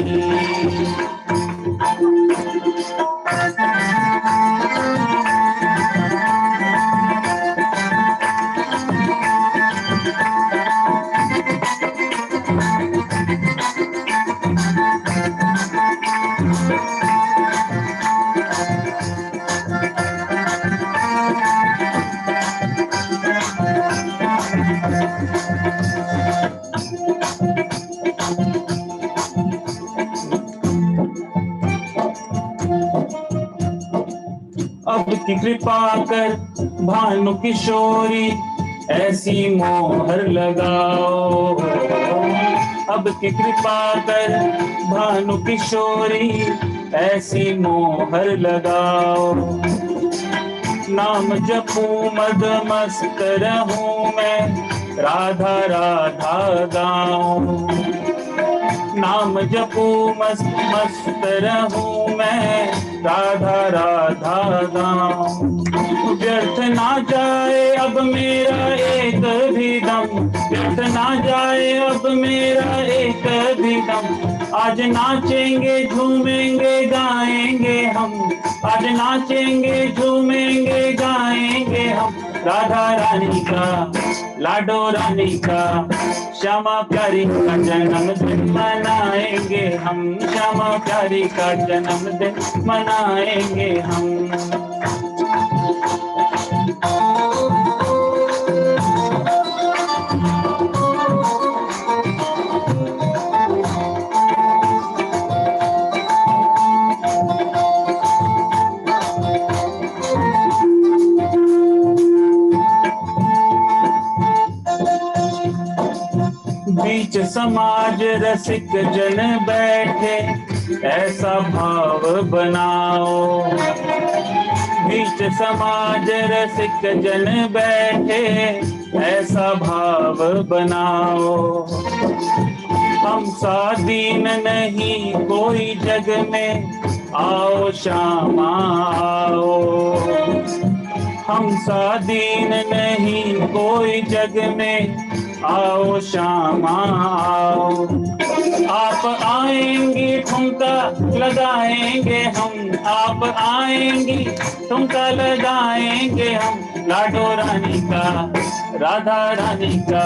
अब की कृपा कर भानु किशोरी ऐसी मोहर लगाओ, अब की कृपा कर भानु किशोरी ऐसी मोहर लगाओ, नाम जपूं मद मस्त रहूं मैं, राधा राधा गाऊं, नाम जपूं मस्त मस्त रहूं मैं, राधा राधा गाऊं, व्यर्थ ना जाए अब मेरा एक भी दम, व्यर्थ ना जाए अब मेरा एक भी दम। आज नाचेंगे झूमेंगे गाएंगे हम, आज नाचेंगे झूमेंगे गाएंगे हम। राधा रानी का, लाडो रानी का, श्यामा प्यारी का जन्मदिन मनाएंगे हम, श्यामा प्यारी का जन्मदिन मनाएंगे हम। बीच समाज रसिक जन बैठे, ऐसा भाव बनाओ। बीच समाज रसिक जन बैठे, ऐसा भाव बनाओ। हम सा दीन नहीं कोई जग में, आओ श्यामा आओ। हम सा दीन नहीं कोई जग में, आओ श्यामा आओ। आप आएंगी ठुमका लगाएंगे हम, आप आएंगी ठुमका लगाएंगे हम। लाडो रानी का, राधा रानी का,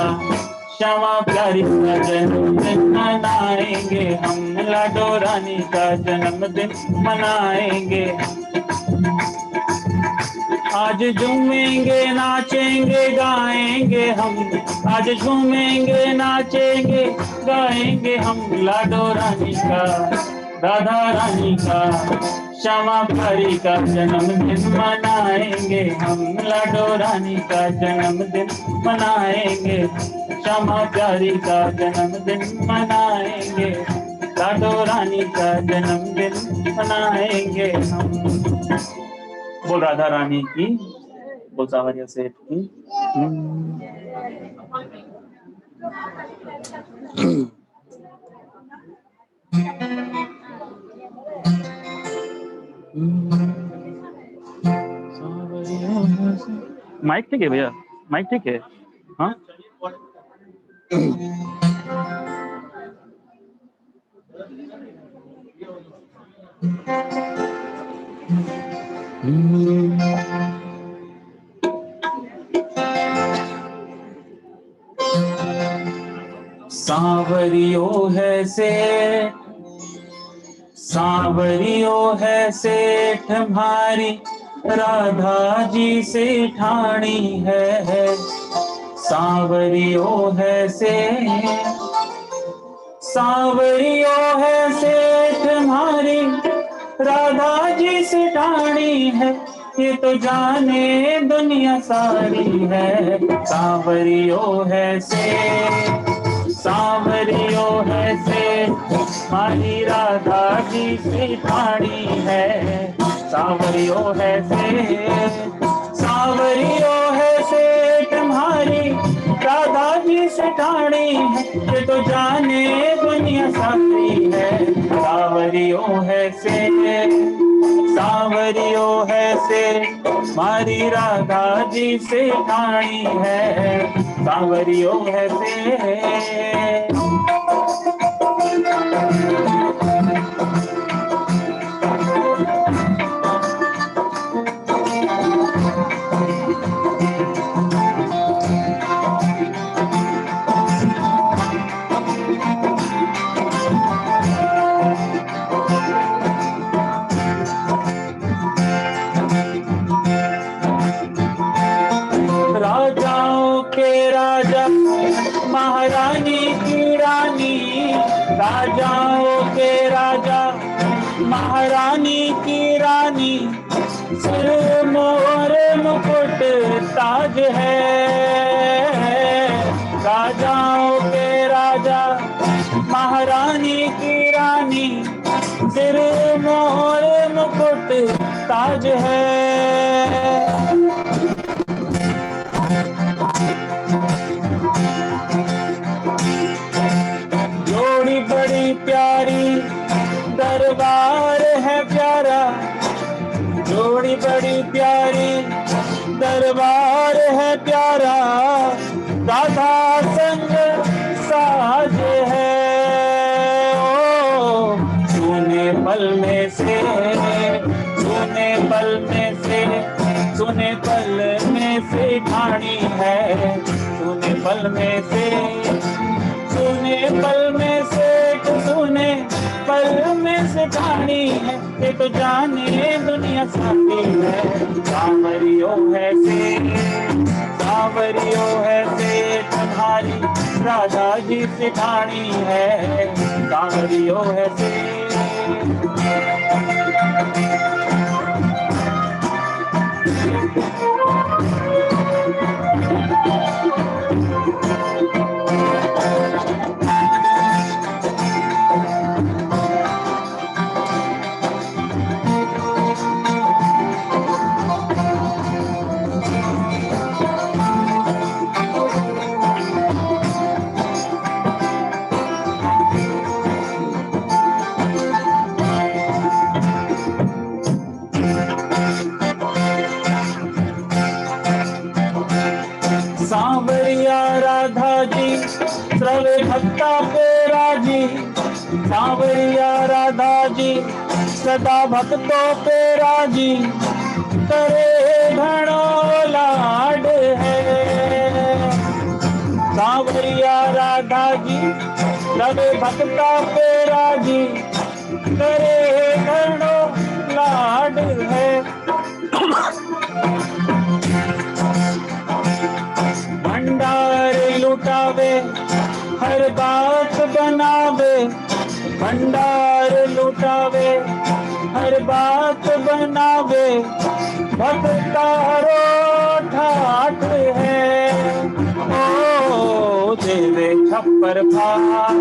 श्यामा प्यारी का जन्मदिन मनाएंगे हम, लाडो रानी का जन्मदिन मनाएंगे। आज झूमेंगे नाचेंगे गाएंगे हम, आज झूमेंगे नाचेंगे गाएंगे हम। लाडो रानी का, राधा रानी का, श्यामा प्यारी का जन्मदिन मनाएंगे हम, लाडो रानी का जन्मदिन मनाएंगे। श्यामा प्यारी का जन्मदिन मनाएंगे, लाडो रानी का जन्मदिन मनाएंगे हम। बोल राधा रानी की, बोल सावरिया सेठ की। माइक ठीक है भैया, माइक ठीक है। हाँ सांवरियो है सेठ, सांवरियो है सेठ हमारी, राधा जी से ठाणी है। सांवरियो है सेठ, सांवरियो है सेठ हमारी, राधा जी से ठाणी है। ये तो जाने दुनिया सारी है। सांवरियो है सेठ, सांवरियो है सेठ हमारी, राधा जी से ठाणी है। सांवरियो है सेठ, सांवरियो है सेठ हमारी, राधा जी से ठाणी है। ये तो जाने दुनिया सारी है। सांवरियो है सेठ, सांवरियो है सेठ हमारी, राधा जी से ठाणी है। सांवरियो है सेठ। राजाओं के राजा, महारानी की रानी, राजाओं के राजा, महारानी की रानी, सिर मोर मुकुट ताज है। राजाओं के राजा, महारानी की रानी, सिर मोर मुकुट ताज है। जोड़ी बड़ी प्यारी, दरबार है प्यारा, जोड़ी बड़ी प्यारी, दरबार है प्यारा। राधा संग पल में से, सुने पल में सेठ, सुने पल में से ठानी है, ये तो जाने दुनिया साथी है। सांवरियो है से, सांवरियो है से तुम्हारी राधा जी से ठानी है। सांवरियो है से। सांवरिया राधा जी श्रवे भक्ता पे राजी, सांवरिया राधा जी सदा भक्तों पे राजी, करे घणो लाड है। सांवरिया राधा जी श्रवे भक्ता पे राजी, करे घणो लाड है। भंडार लुटावे हर बात बनावे, भंडार लुटावे हर बात बनावे, भक्तारो ठाठ है। ओ देवे छप्पर फाड़,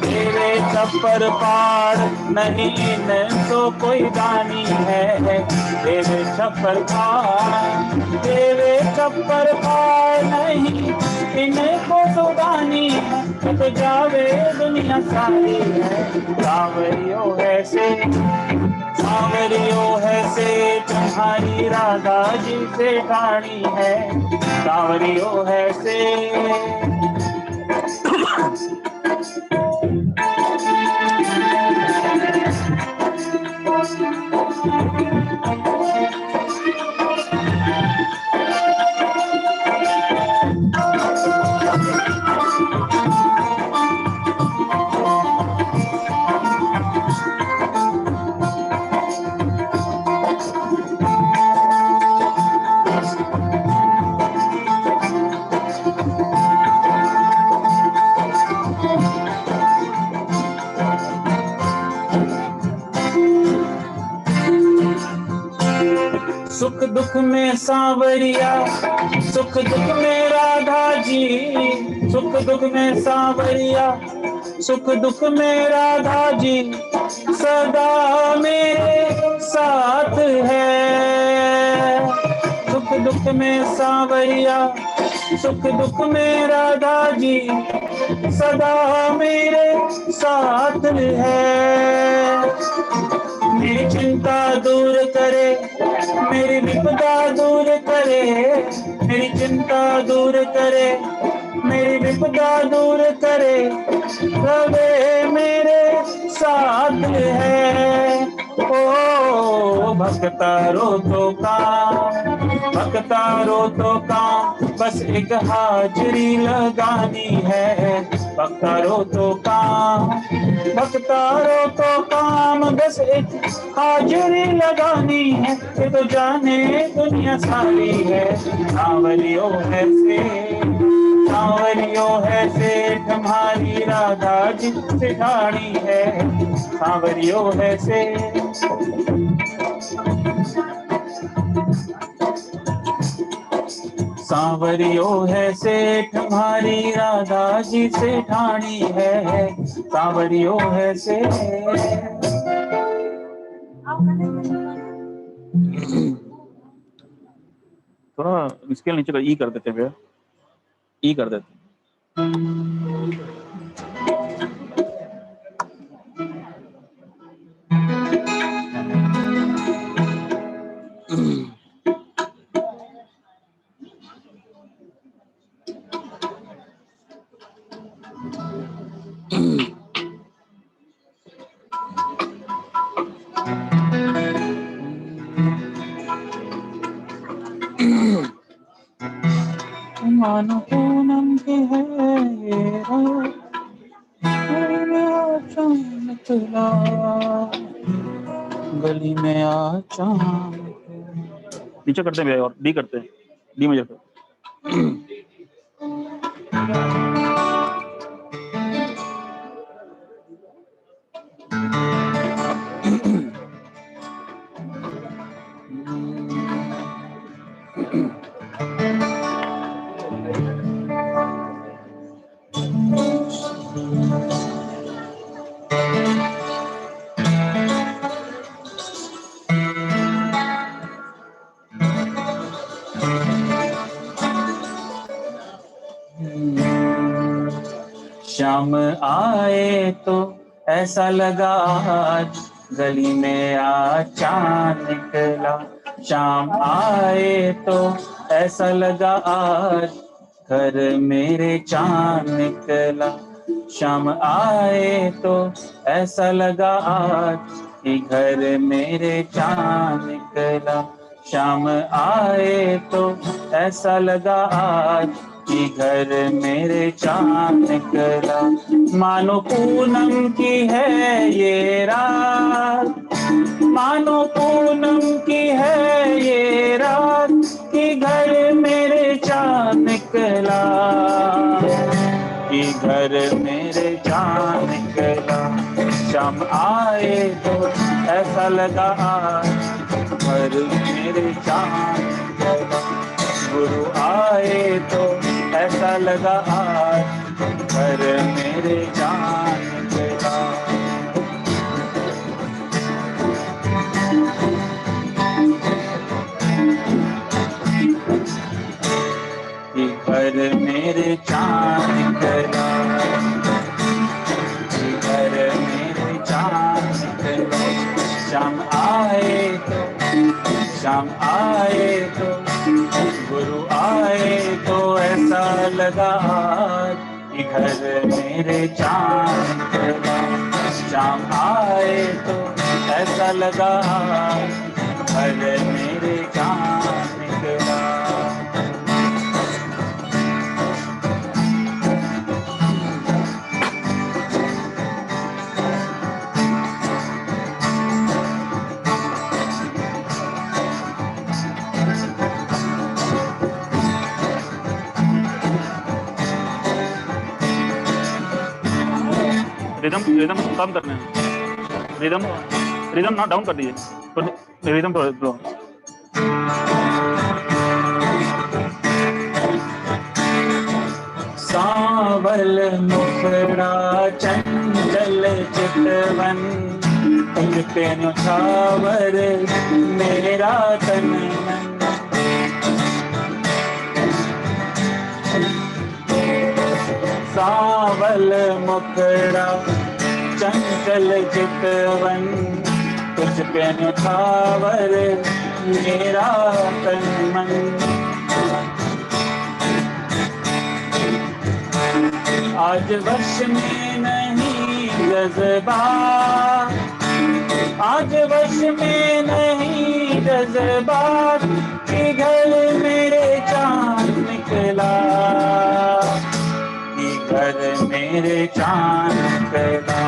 देवे छप्पर फाड़, नहीं इन तो कोई दानी है। देवे छप्पर फाड़, देवे छप्पर फाड़, नहीं इनको तो दानी है, तो जावे दुनिया सारी है। सांवरियो है से, सांवरियो है से तुम्हारी राधा जी से ठानी है। सांवरियो है से। सुख दुख में सांवरिया, सुख दुख में राधा जी, सुख दुख में सांवरिया, सुख दुख में राधा जी सदा मेरे साथ है। सुख दुख में सांवरिया, सुख दुख में राधा जी सदा मेरे साथ है। मेरी चिंता दूर करे, मेरी विपदा दूर करे, मेरी चिंता दूर करे, मेरी विपदा दूर करे, रवे मेरे साथ है। ओ भक्तारो तो काम, भक्तारो तो काम, बस एक हाजरी लगानी है। भक्तारो तो काम, भक्तारो तो काम, बस एक हाजरी लगानी है, ये तो जाने दुनिया सारी है। सांवरियो है से, सांवरियो है से तुम्हारी राधा जी से ठानी है। सांवरियो है से। सांवरियो है से तुम्हारी राधा जी से ठानी है। सांवरियो है से। थोड़ा इसके नीचे का ई कर देते भैया, ई कर देते। मानो पूनम की है ये रात, चांद निकला, गली में आ चांद। नीचे करते हैं भैया, और डी करते हैं, डी मेजर पे। शाम आए तो ऐसा लगा आज, गली में आ चांद निकला। शाम आए तो ऐसा लगा आज, घर मेरे चांद निकला। शाम आए तो ऐसा लगा आज, कि घर मेरे चांद निकला। शाम आए तो ऐसा लगा आज, कि घर मेरे चांद निकला। मानो पूनम की है ये रात, मानो पूनम की है ये रात, कि घर मेरे चांद निकला, कि घर मेरे चांद निकला। शाम आए तो ऐसा लगा आज, घर मेरे चांद निकला। गुरु आए तो ऐसा लगा आज, घर मेरे चांद निकला। कि घर मेरे चांद निकला, कि घर मेरे चांद निकला। शाम आए तो, शाम आए तो, गुरु आए तो ऐसा लगा आज, कि घर मेरे चांद निकला। शाम आए तो ऐसा लगा आज, घर मेरे चांद निकला। रिदम कम करना है, रिदम ना डाउन कर दीजिए, रिदम थोड़ा। सांवल मुखड़ा चंचल चितवन, तुझ पे न्यौछावर मेरा तन मन। सांवल मुखड़ा चंचल चितवन, तुझ पे न्यौछावर मेरा तन मन। आज वश में नहीं जज्बा, आज वश में नहीं जज्बा, कि घर मेरे चांद निकला, कि घर मेरे चांद निकला,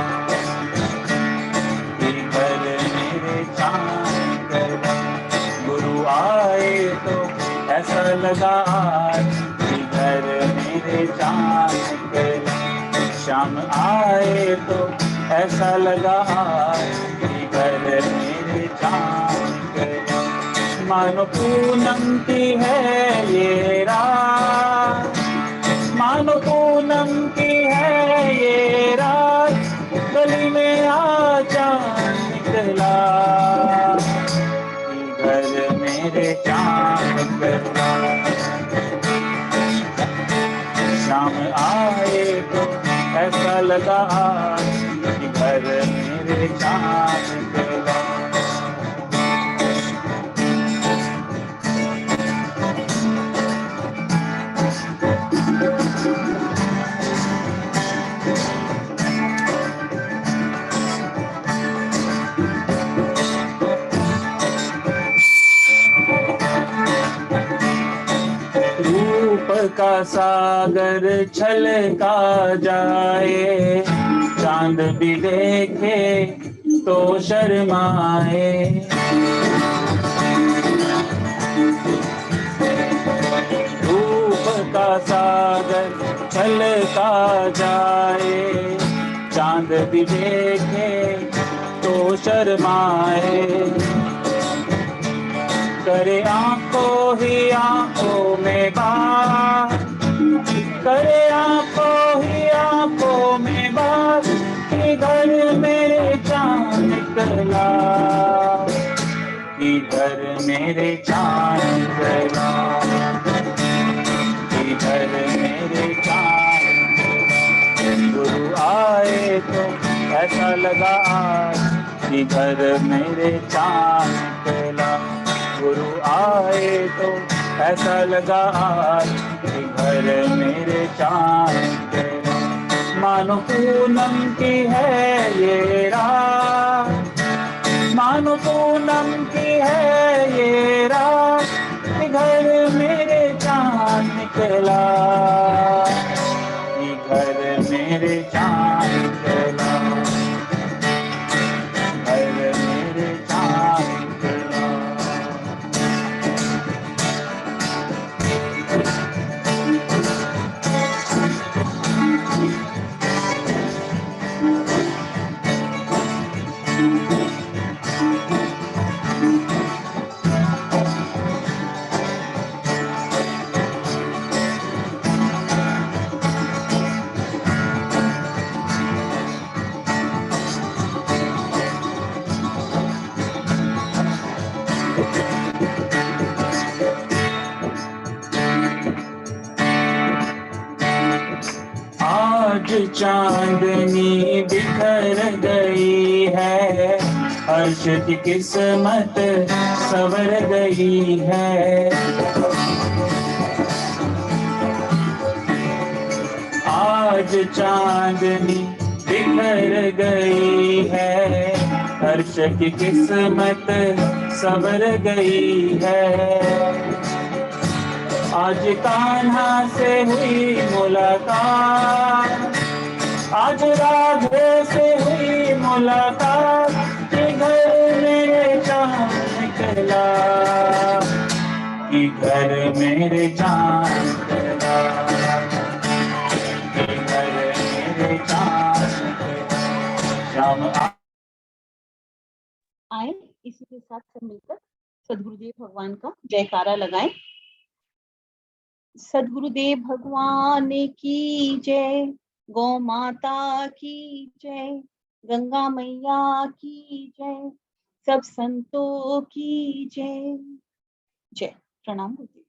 कि घर मेरे चांद निकला। गुरु आए तो ऐसा लगा आज, कि घर मेरे चांद निकला। शाम आए तो ऐसा लगा आज, कि घर मेरे चांद निकला। मानो पूनम की है ये रात, मानो पूनम की है ये रात, गली में आ चांद निकला, कि घर मेरे चांद निकला। शाम आए तो ऐसा लगा आज, कि घर मेरे चांद निकला। रूप का सागर छलका जाए, चांद भी देखे तो शर्माए। रूप का सागर छलका जाए, चांद भी देखे तो शर्माए। करे आंखों ही आंखों में बात, करे आंखों ही आंखों में बात, इधर मेरे चांद निकला, इधर मेरे चांद निकला, इधर मेरे चांद निकला। गुरु आए तो ऐसा लगा आज, इधर मेरे चांद निकला। गुरु आए तो ऐसा लगा आज, इधर मेरे चांद निकला। मानो पूनम की है ये रात, मानो पूनम की है ये रात, इधर मेरे चांद निकला, इधर मेरे चांद निकला, इधर मेरे चांद निकला। आज चांदनी बिखर गई है, अर्श की किस्मत संवर गई है। आज चांदनी बिखर गई है, अर्श की किस्मत संवर गई है। आज कान्हा से हुई मुलाकात, आज राधे से हुई मुलाकात, इधर मेरे चांद निकला, इधर मेरे चांद निकला, इधर मेरे चांद निकला। श्याम आए इसी के साथ सब मिलकर सद्गुरुदेव भगवान का जयकारा लगाएं। सद्गुरुदेव भगवान की जय, गौ माता की जय, गंगा मैया की जय, सब संतों की जय। जय। प्रणाम गुरुदेव।